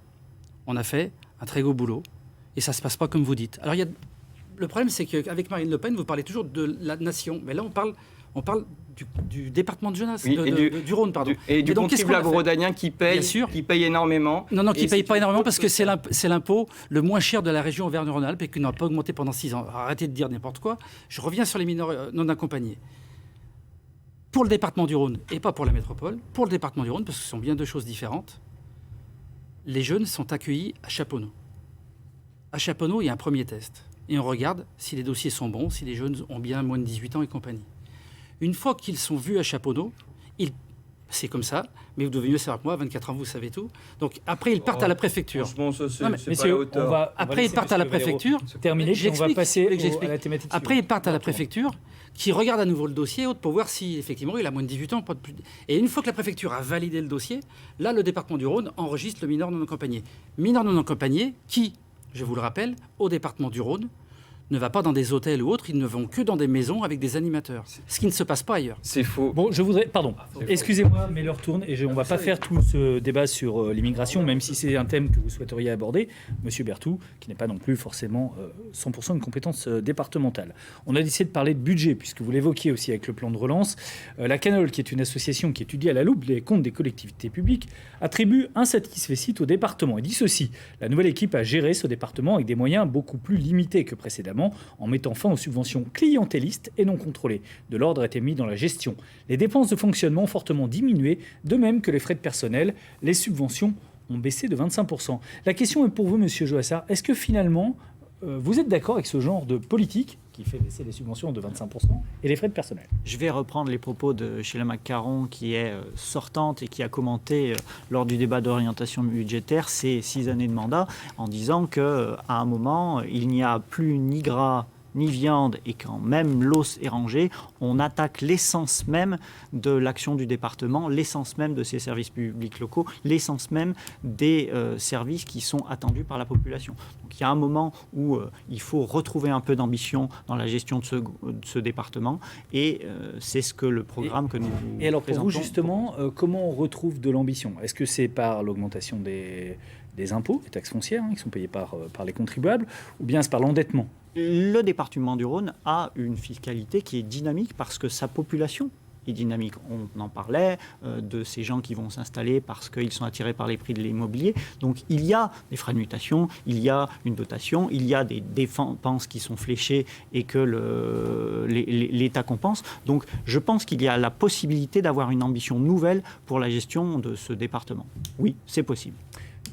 Speaker 3: on a fait un très gros boulot, et ça se passe pas comme vous dites. Alors le problème, c'est qu'avec Marine Le Pen, vous parlez toujours de la nation, mais là on parle du département de Genasse, du Rhône, pardon.
Speaker 4: Et du contribuable rhodanien qui paye énormément.
Speaker 3: Non, qui ne paye pas énormément parce que c'est l'impôt le moins cher de la région Auvergne-Rhône-Alpes et qui n'a pas augmenté pendant 6 ans. Arrêtez de dire n'importe quoi. Je reviens sur les mineurs non accompagnés. Pour le département du Rhône, et pas pour la métropole, pour le département du Rhône, parce que ce sont bien deux choses différentes, les jeunes sont accueillis à Chaponneau. À Chaponneau, il y a un premier test. Et on regarde si les dossiers sont bons, si les jeunes ont bien moins de 18 ans et compagnie. Une fois qu'ils sont vus à Chaponneau, C'est comme ça, mais vous devez mieux savoir que moi, à 24 ans, vous savez tout. Donc après, ils partent à la préfecture.
Speaker 4: Franchement, ça, c'est
Speaker 3: Non, mais
Speaker 4: pas
Speaker 2: Messieurs,
Speaker 4: la hauteur.
Speaker 3: Après, ils partent à la préfecture.
Speaker 2: Terminé, puis on va passer à la thématique
Speaker 3: Après, ils
Speaker 2: suivante.
Speaker 3: partent à la préfecture, qui regarde à nouveau le dossier pour voir si, effectivement, il a moins de 18 ans. Pas de plus... Et une fois que la préfecture a validé le dossier, là, le département du Rhône enregistre le mineur non accompagné. Mineur non accompagné qui, je vous le rappelle, au département du Rhône, ne va pas dans des hôtels ou autres, ils ne vont que dans des maisons avec des animateurs. Ce qui ne se passe pas ailleurs.
Speaker 4: C'est faux.
Speaker 2: Bon, je voudrais... Pardon, excusez-moi, mais l'heure tourne et on ne va pas faire tout ce débat sur l'immigration, même si c'est un thème que vous souhaiteriez aborder. Monsieur Berthoud, qui n'est pas non plus forcément 100% une compétence départementale. On a décidé de parler de budget, puisque vous l'évoquiez aussi avec le plan de relance. La Canol, qui est une association qui étudie à la loupe les comptes des collectivités publiques, attribue un satisfecit au département. Il dit ceci: la nouvelle équipe a géré ce département avec des moyens beaucoup plus limités que précédemment, en mettant fin aux subventions clientélistes et non contrôlées. De l'ordre a été mis dans la gestion. Les dépenses de fonctionnement ont fortement diminué, de même que les frais de personnel. Les subventions ont baissé de 25%. La question est pour vous, Monsieur Joassard. Est-ce que finalement, vous êtes d'accord avec ce genre de politique qui fait baisser les subventions de 25% et les frais de personnel?
Speaker 5: Je vais reprendre les propos de Sheila McCarron, qui est sortante et qui a commenté lors du débat d'orientation budgétaire ces 6 années de mandat, en disant qu'à un moment, il n'y a plus ni gras ni viande, et quand même l'os est rangé, on attaque l'essence même de l'action du département, l'essence même de ses services publics locaux, l'essence même des services qui sont attendus par la population. Donc il y a un moment où il faut retrouver un peu d'ambition dans la gestion de ce département, et c'est ce que le programme que nous
Speaker 2: Et alors pour vous
Speaker 5: présentons.
Speaker 2: justement, comment on retrouve de l'ambition? Est-ce que c'est par l'augmentation des impôts, des taxes foncières qui sont payées par les contribuables, ou bien c'est par l'endettement?
Speaker 5: Le département du Rhône a une fiscalité qui est dynamique parce que sa population est dynamique. On en parlait de ces gens qui vont s'installer parce qu'ils sont attirés par les prix de l'immobilier. Donc il y a des frais de mutation, il y a une dotation, il y a des dépenses qui sont fléchées et que l'État compense. Donc je pense qu'il y a la possibilité d'avoir une ambition nouvelle pour la gestion de ce département. Oui, c'est possible.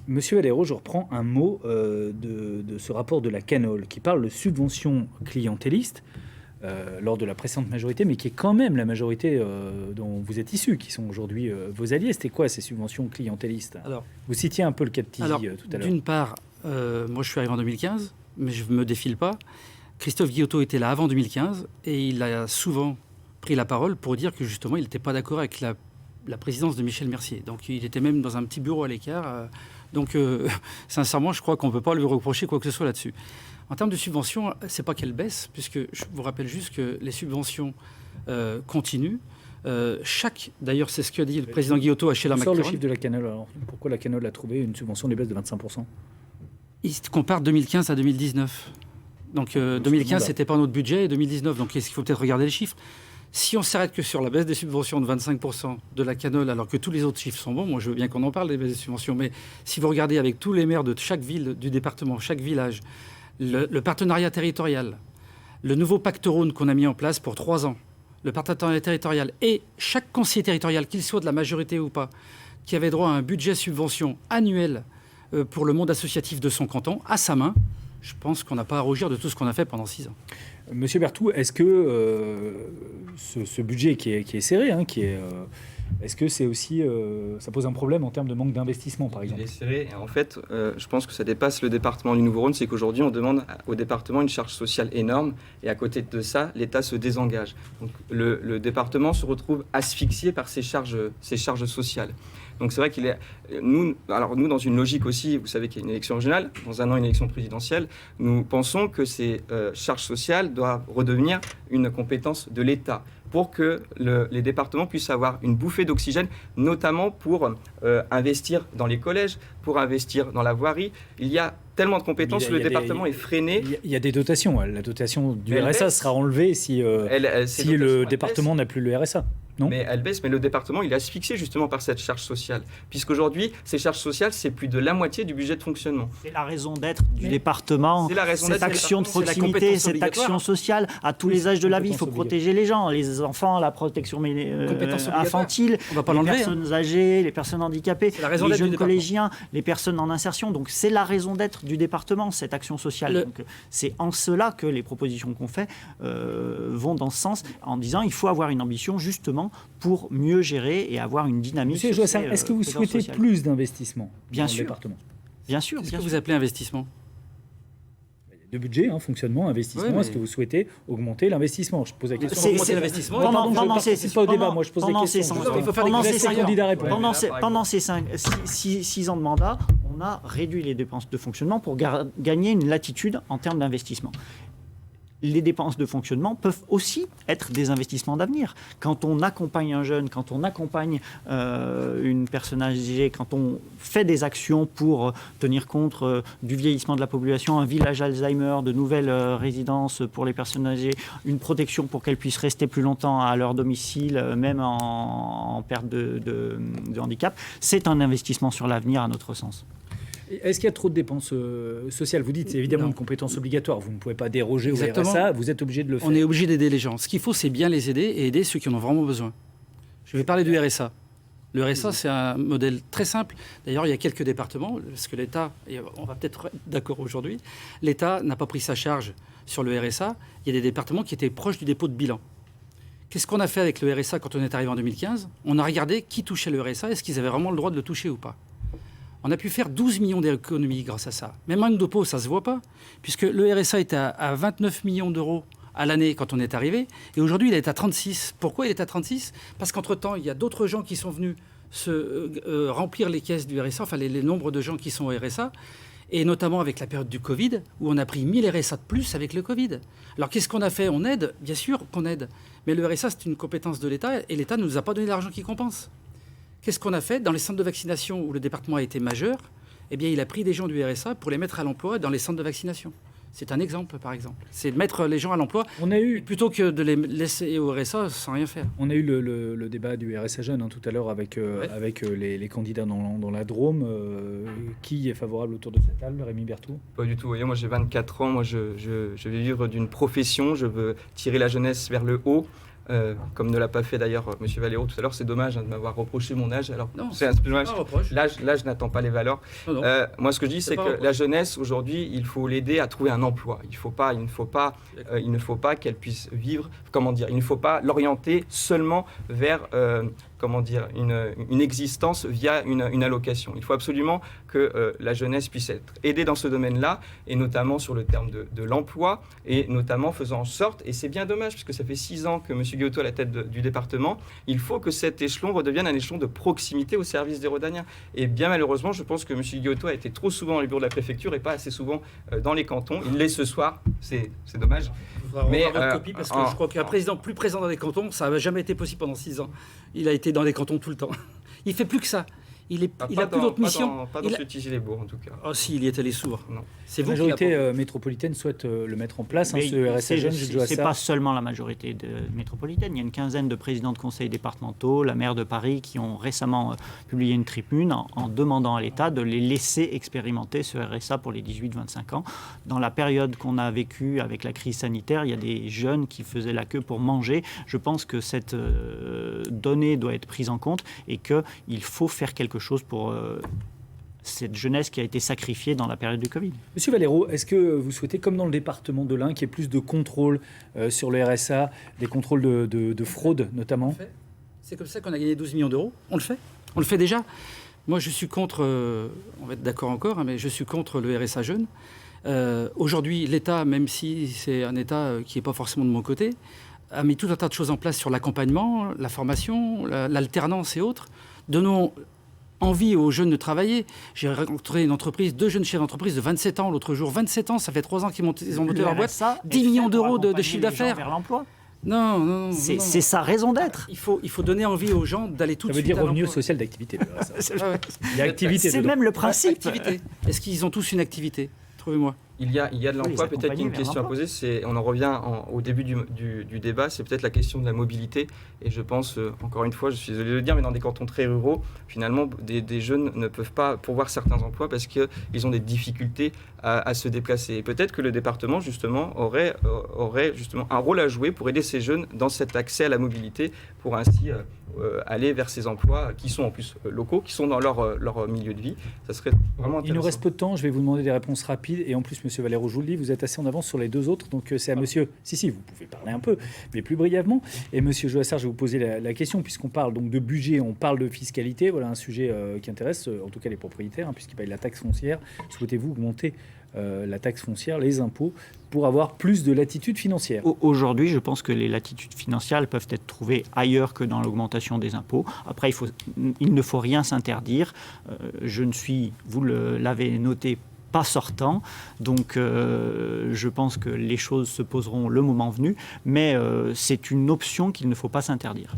Speaker 2: Monsieur Valero, je reprends un mot de ce rapport de la Canol qui parle de subventions clientélistes lors de la précédente majorité, mais qui est quand même la majorité dont vous êtes issus, qui sont aujourd'hui vos alliés. C'était quoi ces subventions clientélistes?
Speaker 3: Alors,
Speaker 2: vous citiez un peu le cas de Tizi tout à l'heure.
Speaker 3: D'une part, moi je suis arrivé en 2015, mais je ne me défile pas. Christophe Guillotot était là avant 2015 et il a souvent pris la parole pour dire que justement il n'était pas d'accord avec la présidence de Michel Mercier. Donc il était même dans un petit bureau à l'écart. Donc sincèrement, je crois qu'on ne peut pas lui reprocher quoi que ce soit là-dessus. En termes de subventions, c'est pas qu'elles baissent, puisque je vous rappelle juste que les subventions continuent. D'ailleurs, c'est ce qu'a dit le président Guillotot à Sheila McCarron.
Speaker 2: Sort le chiffre de la Canol. Alors, pourquoi la Canol a trouvé une subvention des baisses de 25%?
Speaker 3: Il compare 2015 à 2019. Donc 2015, c'était pas notre budget, et 2019. Donc est-ce qu'il faut peut-être regarder les chiffres? Si on s'arrête que sur la baisse des subventions de 25% de la Canol, alors que tous les autres chiffres sont bons, moi je veux bien qu'on en parle des baisses des subventions, mais si vous regardez avec tous les maires de chaque ville du département, chaque village, le partenariat territorial, le nouveau pacte Rhône qu'on a mis en place pour 3 ans, le partenariat territorial et chaque conseiller territorial, qu'il soit de la majorité ou pas, qui avait droit à un budget subvention annuel pour le monde associatif de son canton, à sa main, je pense qu'on n'a pas à rougir de tout ce qu'on a fait pendant 6 ans.
Speaker 2: Monsieur Berthoud, est-ce que ce budget qui est serré, est-ce que c'est aussi, ça pose un problème en termes de manque d'investissement, par exemple?
Speaker 4: Il est serré. En fait, je pense que ça dépasse le département du Nouveau-Rhône. C'est qu'aujourd'hui, on demande au département une charge sociale énorme. Et à côté de ça, l'État se désengage. Donc, le département se retrouve asphyxié par ces charges sociales. Donc c'est vrai qu'il est... Nous, dans une logique aussi, vous savez qu'il y a une élection régionale, dans un an, une élection présidentielle, nous pensons que ces charges sociales doivent redevenir une compétence de l'État pour que les départements puissent avoir une bouffée d'oxygène, notamment pour investir dans les collèges, pour investir dans la voirie. Il y a tellement de compétences, le département est freiné.
Speaker 2: Il y a des dotations. La dotation du RSA sera enlevée si le département n'a plus le RSA. Non,
Speaker 4: mais elle baisse, mais le département, il est asphyxié justement par cette charge sociale. Puisqu'aujourd'hui, ces charges sociales, c'est plus de la moitié du budget de fonctionnement.
Speaker 5: C'est la raison d'être du département, cette action de proximité, cette action sociale à tous les âges de la vie. Il faut protéger les gens, les enfants, la protection infantile, les personnes âgées, les personnes handicapées, les jeunes collégiens, les personnes en insertion. Donc c'est la raison d'être du département, cette action sociale. Donc, c'est en cela que les propositions qu'on fait vont dans ce sens, en disant il faut avoir une ambition justement compétent pour mieux gérer et avoir une dynamique.
Speaker 2: Monsieur Joassar, est-ce que vous souhaitez plus d'investissement dans le département ?
Speaker 5: Bien sûr.
Speaker 3: Qu'est-ce que vous appelez investissement ?
Speaker 2: De budget, fonctionnement, investissement.
Speaker 3: Oui,
Speaker 2: Est-ce que vous souhaitez augmenter l'investissement ? Je pose la question.
Speaker 3: Augmenter l'investissement.
Speaker 2: Pendant ces 6
Speaker 5: ans de mandat, on a réduit les dépenses de fonctionnement pour gagner une latitude en termes d'investissement. Les dépenses de fonctionnement peuvent aussi être des investissements d'avenir. Quand on accompagne un jeune, quand on accompagne une personne âgée, quand on fait des actions pour tenir compte du vieillissement de la population, un village Alzheimer, de nouvelles résidences pour les personnes âgées, une protection pour qu'elles puissent rester plus longtemps à leur domicile, même en perte de handicap, c'est un investissement sur l'avenir à notre sens.
Speaker 2: Est-ce qu'il y a trop de dépenses sociales ? Vous dites, c'est évidemment une compétence obligatoire. Vous ne pouvez pas déroger au RSA, vous êtes obligé de le faire.
Speaker 3: On est obligé d'aider les gens. Ce qu'il faut, c'est bien les aider et aider ceux qui en ont vraiment besoin. Je vais parler du RSA. Le RSA, c'est un modèle très simple. D'ailleurs, il y a quelques départements, parce que l'État, et on va peut-être être d'accord aujourd'hui, l'État n'a pas pris sa charge sur le RSA. Il y a des départements qui étaient proches du dépôt de bilan. Qu'est-ce qu'on a fait avec le RSA quand on est arrivé en 2015 ? On a regardé qui touchait le RSA, est-ce qu'ils avaient vraiment le droit de le toucher ou pas ? On a pu faire 12 millions d'économies grâce à ça. Même manque de peau, ça ne se voit pas, puisque le RSA était à 29 millions d'euros à l'année quand on est arrivé, et aujourd'hui il est à 36. Pourquoi il est à 36 ? Parce qu'entre-temps, il y a d'autres gens qui sont venus se remplir les caisses du RSA, enfin les nombres de gens qui sont au RSA, et notamment avec la période du Covid, où on a pris 1000 RSA de plus avec le Covid. Alors qu'est-ce qu'on a fait ? On aide, bien sûr qu'on aide, mais le RSA c'est une compétence de l'État, et l'État ne nous a pas donné l'argent qui compense. Qu'est-ce qu'on a fait ? Dans les centres de vaccination où le département a été majeur, eh bien, il a pris des gens du RSA pour les mettre à l'emploi dans les centres de vaccination. C'est un exemple, par exemple. C'est de mettre les gens à l'emploi plutôt que de les laisser au RSA sans rien faire.
Speaker 2: On a eu le débat du RSA jeune tout à l'heure avec les candidats dans la Drôme. Qui est favorable autour de cette table ? Rémi Berthoud ?
Speaker 4: Pas du tout. Voyez, moi, j'ai 24 ans. Moi, je vais vivre d'une profession. Je veux tirer la jeunesse vers le haut. Comme ne l'a pas fait d'ailleurs M. Valero tout à l'heure, c'est dommage de m'avoir reproché mon âge. Alors,
Speaker 3: non,
Speaker 4: c'est un peu dommage. L'âge n'attend pas les valeurs.
Speaker 3: Non.
Speaker 4: Moi, ce que je dis, c'est que la jeunesse, aujourd'hui, il faut l'aider à trouver un emploi. Il ne faut pas qu'elle puisse vivre, il ne faut pas l'orienter seulement vers une existence via une allocation. Il faut absolument que la jeunesse puisse être aidée dans ce domaine-là, et notamment sur le terme de l'emploi, et notamment faisant en sorte, et c'est bien dommage, puisque ça fait 6 ans que M. Guillotot est à la tête du département, il faut que cet échelon redevienne un échelon de proximité au service des Rodaniens. Et bien malheureusement, je pense que M. Guillotot a été trop souvent dans les bureaux de la préfecture et pas assez souvent dans les cantons. Il l'est ce soir, c'est dommage.
Speaker 3: Mais votre copie, parce que je crois qu'un président plus présent dans les cantons, ça n'a jamais été possible pendant 6 ans. Il a été dans les cantons tout le temps. Il fait plus que ça. Il a plus d'autres missions.
Speaker 4: Pas dans ce Tigy-les-Bourgs, en tout cas.
Speaker 3: Oh si, il y est allé souvent.
Speaker 4: Non.
Speaker 2: La majorité métropolitaine souhaite le mettre en place, ce RSA jeune.
Speaker 5: C'est pas seulement la majorité métropolitaine. Il y a une quinzaine de présidents de conseils départementaux, la maire de Paris, qui ont récemment publié une tribune en demandant à l'État de les laisser expérimenter ce RSA pour les 18-25 ans. Dans la période qu'on a vécue avec la crise sanitaire, il y a des jeunes qui faisaient la queue pour manger. Je pense que cette donnée doit être prise en compte et qu'il faut faire quelque chose pour cette jeunesse qui a été sacrifiée dans la période du Covid.
Speaker 2: Monsieur Valero, est-ce que vous souhaitez, comme dans le département de l'Ain, qu'il y ait plus de contrôles sur le RSA, des contrôles de fraude notamment ?
Speaker 3: C'est comme ça qu'on a gagné 12 millions d'euros. On le fait déjà. Moi, je suis contre, on va être d'accord encore, mais je suis contre le RSA jeune. Aujourd'hui, l'État, même si c'est un État qui n'est pas forcément de mon côté, a mis tout un tas de choses en place sur l'accompagnement, la formation, l'alternance et autres. Donnons envie aux jeunes de travailler. J'ai rencontré deux jeunes chefs d'entreprise de 27 ans l'autre jour. 27 ans, ça fait 3 ans qu'ils ont monté leur boîte. 10 millions d'euros de chiffre d'affaires.
Speaker 5: Vers l'emploi.
Speaker 3: Non.
Speaker 5: C'est sa raison d'être.
Speaker 3: Il faut donner envie aux gens d'aller tout de suite.
Speaker 2: Ça veut dire revenu social d'activité. Il y a activité.
Speaker 5: C'est même le principe.
Speaker 3: Activité. Est-ce qu'ils ont tous une activité ? Trouvez-moi.
Speaker 4: Il y a de l'emploi, peut-être une question à poser, on en revient au début du débat, c'est peut-être la question de la mobilité. Et je pense, encore une fois, je suis désolé de le dire, mais dans des cantons très ruraux, finalement, des jeunes ne peuvent pas pourvoir certains emplois parce qu'ils ont des difficultés à se déplacer. Et peut-être que le département, justement, aurait justement un rôle à jouer pour aider ces jeunes dans cet accès à la mobilité, pour ainsi aller vers ces emplois qui sont en plus locaux, qui sont dans leur milieu de vie. Ça serait vraiment intéressant.
Speaker 2: Il nous reste peu de temps, je vais vous demander des réponses rapides. Et en plus, Monsieur Valero, je vous le dis, vous êtes assez en avance sur les deux autres, donc c'est à monsieur... Si, vous pouvez parler un peu, mais plus brièvement. Et Monsieur Joassard, je vais vous poser la question, puisqu'on parle donc de budget, on parle de fiscalité, voilà un sujet qui intéresse, en tout cas les propriétaires, puisqu'ils payent la taxe foncière. Souhaitez-vous augmenter la taxe foncière, les impôts, pour avoir plus de latitude financière?
Speaker 5: Aujourd'hui, je pense que les latitudes financières peuvent être trouvées ailleurs que dans l'augmentation des impôts. Après, il ne faut rien s'interdire. Je ne suis, vous l'avez noté, pas sortant, donc je pense que les choses se poseront le moment venu, mais c'est une option qu'il ne faut pas s'interdire.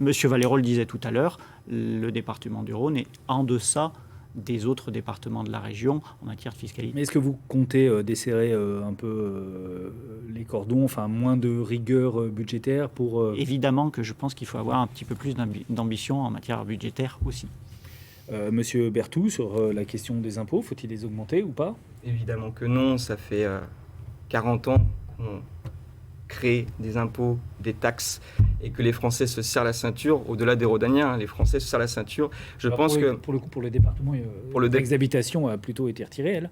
Speaker 5: Monsieur Valero le disait tout à l'heure, le département du Rhône est en deçà des autres départements de la région en matière de fiscalité.
Speaker 2: Mais est-ce que vous comptez desserrer un peu les cordons, enfin moins de rigueur budgétaire pour...
Speaker 5: Évidemment que je pense qu'il faut avoir un petit peu plus d'ambition en matière budgétaire aussi.
Speaker 2: Monsieur Berthoud, sur la question des impôts, faut-il les augmenter ou pas?
Speaker 4: Évidemment que non, ça fait 40 ans qu'on crée des impôts, des taxes, et que les Français se serrent la ceinture, au-delà des Rhodaniens, les Français se serrent la ceinture. Je pense que...
Speaker 2: Pour le coup, pour le département, la taxe d'habitation a plutôt été retirée, elle.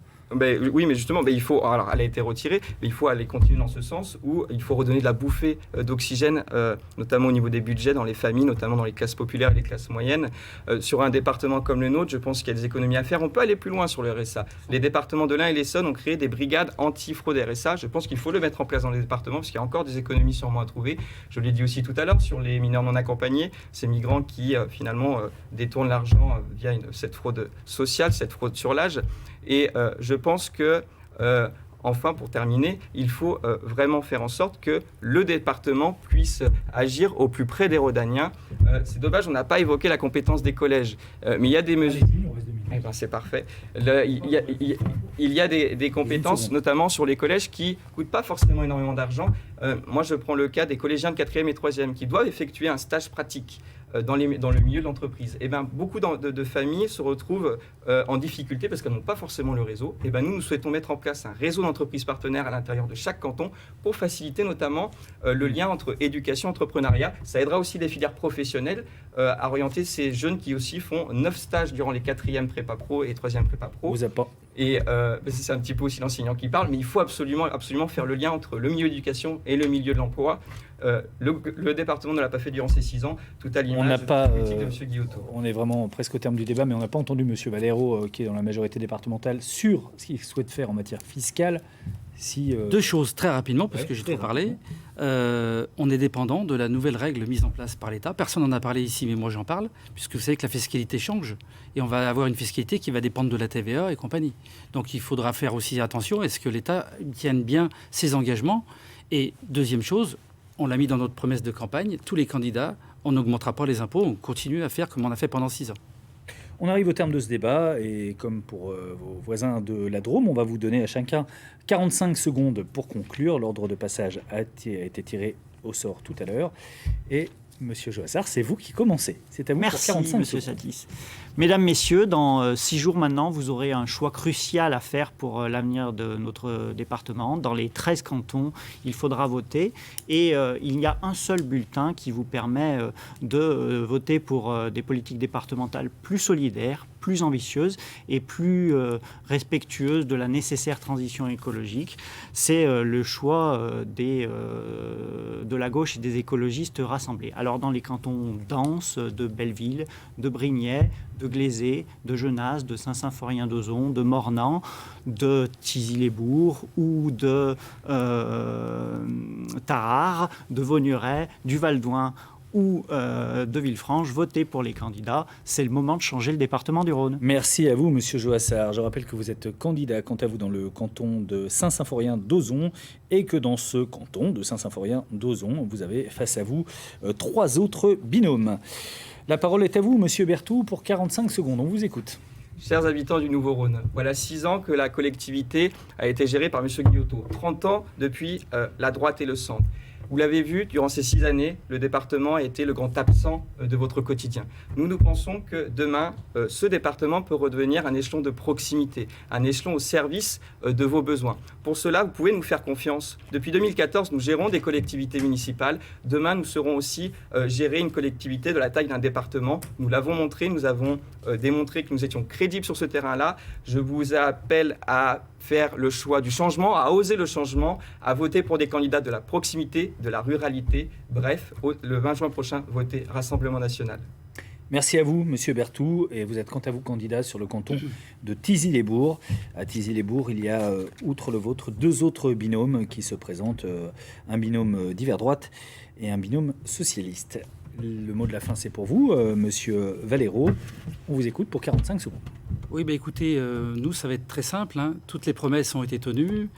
Speaker 4: Oui, mais justement, il faut. Alors, elle a été retirée, mais il faut aller continuer dans ce sens où il faut redonner de la bouffée d'oxygène, notamment au niveau des budgets dans les familles, notamment dans les classes populaires et les classes moyennes. Sur un département comme le nôtre, je pense qu'il y a des économies à faire. On peut aller plus loin sur le RSA. Les départements de l'Ain et l'Essonne ont créé des brigades anti-fraude RSA. Je pense qu'il faut le mettre en place dans les départements parce qu'il y a encore des économies sûrement à trouver. Je l'ai dit aussi tout à l'heure sur les mineurs non accompagnés, ces migrants qui finalement détournent l'argent via cette fraude sociale, cette fraude sur l'âge. Et je pense que, enfin, pour terminer, il faut vraiment faire en sorte que le département puisse agir au plus près des Rhodaniens. C'est dommage, on n'a pas évoqué la compétence des collèges, mais il y a des mesures... c'est parfait. Il y a des compétences, notamment sur les collèges, qui ne coûtent pas forcément énormément d'argent. Moi, je prends le cas des collégiens de 4e et 3e qui doivent effectuer un stage pratique dans le milieu de l'entreprise. Beaucoup de familles se retrouvent en difficulté parce qu'elles n'ont pas forcément le réseau. Nous souhaitons mettre en place un réseau d'entreprises partenaires à l'intérieur de chaque canton pour faciliter notamment le lien entre éducation et entrepreneuriat. Ça aidera aussi des filières professionnelles à orienter ces jeunes qui aussi font 9 stages durant les 4e prépa pro et 3e prépa pro.
Speaker 2: Vous avez pas.
Speaker 4: Et c'est un petit peu aussi l'enseignant qui parle, mais il faut absolument faire le lien entre le milieu de l'éducation et le milieu de l'emploi. Le département ne l'a pas fait durant ces 6 ans, tout à l'image de la politique de M. Guillotot.
Speaker 2: On est vraiment presque au terme du débat, mais on n'a pas entendu M. Valero, qui est dans la majorité départementale, sur ce qu'il souhaite faire en matière fiscale.
Speaker 3: Deux choses très rapidement, parce que j'ai trop parlé. On est dépendant de la nouvelle règle mise en place par l'État. Personne n'en a parlé ici, mais moi j'en parle, puisque vous savez que la fiscalité change, et on va avoir une fiscalité qui va dépendre de la TVA et compagnie. Donc il faudra faire aussi attention, est-ce que l'État tienne bien ses engagements? Et deuxième chose, on l'a mis dans notre promesse de campagne, tous les candidats, on n'augmentera pas les impôts, on continue à faire comme on a fait pendant 6 ans.
Speaker 2: On arrive au terme de ce débat et comme pour vos voisins de la Drôme, on va vous donner à chacun 45 secondes pour conclure. L'ordre de passage a été tiré au sort tout à l'heure. Et Monsieur Joassard, c'est vous qui commencez. C'est à vous.
Speaker 5: Merci,
Speaker 2: pour 45
Speaker 5: Monsieur
Speaker 2: secondes.
Speaker 5: Satis. Mesdames, Messieurs, dans 6 jours maintenant, vous aurez un choix crucial à faire pour l'avenir de notre département. Dans les 13 cantons, il faudra voter. Et il y a un seul bulletin qui vous permet de voter pour des politiques départementales plus solidaires, plus ambitieuses et plus respectueuses de la nécessaire transition écologique. C'est le choix de la gauche et des écologistes rassemblés. Alors dans les cantons denses de Belleville, de Brignais, de Glazé, de Genasse, de Saint-Symphorien-d'Ozon, de Mornan, de Thizy-les-Bourgs ou de Tarare, de Vaugneray, du Val-d'Oing ou de Villefranche, votez pour les candidats. C'est le moment de changer le département du Rhône.
Speaker 2: Merci à vous, Monsieur Joassard. Je rappelle que vous êtes candidat, quant à vous, dans le canton de Saint-Symphorien-d'Ozon et que dans ce canton de Saint-Symphorien-d'Ozon, vous avez face à vous 3 autres binômes. La parole est à vous, Monsieur Berthoud, pour 45 secondes. On vous écoute.
Speaker 4: Chers habitants du Nouveau-Rhône, voilà 6 ans que la collectivité a été gérée par M. Guillotot. 30 ans depuis la droite et le centre. Vous l'avez vu, durant ces 6 années, le département a été le grand absent de votre quotidien. Nous pensons que demain, ce département peut redevenir un échelon de proximité, un échelon au service de vos besoins. Pour cela, vous pouvez nous faire confiance. Depuis 2014, nous gérons des collectivités municipales. Demain, nous serons aussi gérer une collectivité de la taille d'un département. Nous l'avons montré, nous avons démontré que nous étions crédibles sur ce terrain-là. Je vous appelle à faire le choix du changement, à oser le changement, à voter pour des candidats de la proximité, de la ruralité. Bref, le 20 juin prochain, votez Rassemblement national.
Speaker 2: Merci à vous, Monsieur Berthoud. Et vous êtes quant à vous candidat sur le canton de Thizy-les-Bourgs. À Thizy-les-Bourgs, il y a, outre le vôtre, 2 autres binômes qui se présentent. Un binôme d'hiver droite et un binôme socialiste. Le mot de la fin, c'est pour vous, Monsieur Valero. On vous écoute pour 45 secondes.
Speaker 3: Oui, écoutez, nous, ça va être très simple. Toutes les promesses ont été tenues.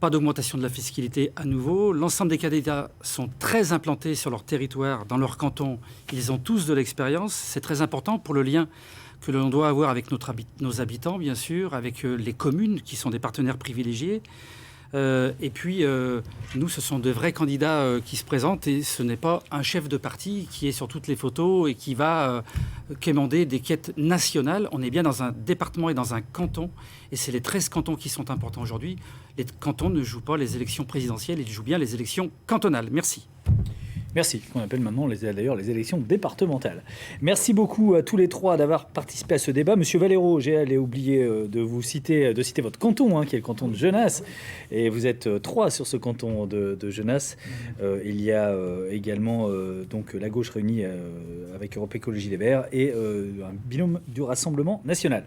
Speaker 3: Pas d'augmentation de la fiscalité à nouveau. L'ensemble des candidats sont très implantés sur leur territoire, dans leur canton. Ils ont tous de l'expérience. C'est très important pour le lien que l'on doit avoir avec nos habitants, bien sûr, avec les communes qui sont des partenaires privilégiés. Et puis, nous, ce sont de vrais candidats qui se présentent et ce n'est pas un chef de parti qui est sur toutes les photos et qui va quémander des quêtes nationales. On est bien dans un département et dans un canton et c'est les 13 cantons qui sont importants aujourd'hui. Les cantons ne jouent pas les élections présidentielles, ils jouent bien les élections cantonales. Merci.
Speaker 2: Merci, qu'on appelle maintenant d'ailleurs les élections départementales. Merci beaucoup à tous les 3 d'avoir participé à ce débat. Monsieur Valero, j'ai oublié de citer votre canton, qui est le canton de Genasse. Et vous êtes 3 sur ce canton de Genasse. Il y a également donc la gauche réunie avec Europe Écologie Les Verts et un binôme du Rassemblement national.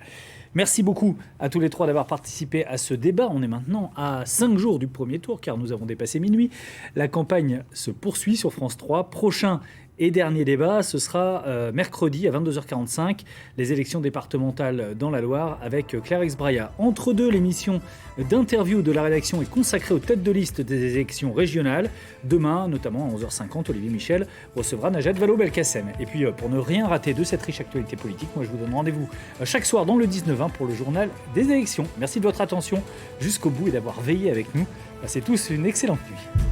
Speaker 2: Merci beaucoup à tous les 3 d'avoir participé à ce débat. On est maintenant à 5 jours du premier tour car nous avons dépassé minuit. La campagne se poursuit sur France 3. Prochain et dernier débat, ce sera mercredi à 22h45, les élections départementales dans la Loire avec Claire Exbraya. Entre deux, l'émission d'interview de la rédaction est consacrée aux têtes de liste des élections régionales. Demain, notamment à 11h50, Olivier Michel recevra Najat Vallaud-Belkacem. Et puis, pour ne rien rater de cette riche actualité politique, moi je vous donne rendez-vous chaque soir dans le 19-20 pour le journal des élections. Merci de votre attention jusqu'au bout et d'avoir veillé avec nous. Passez tous une excellente nuit.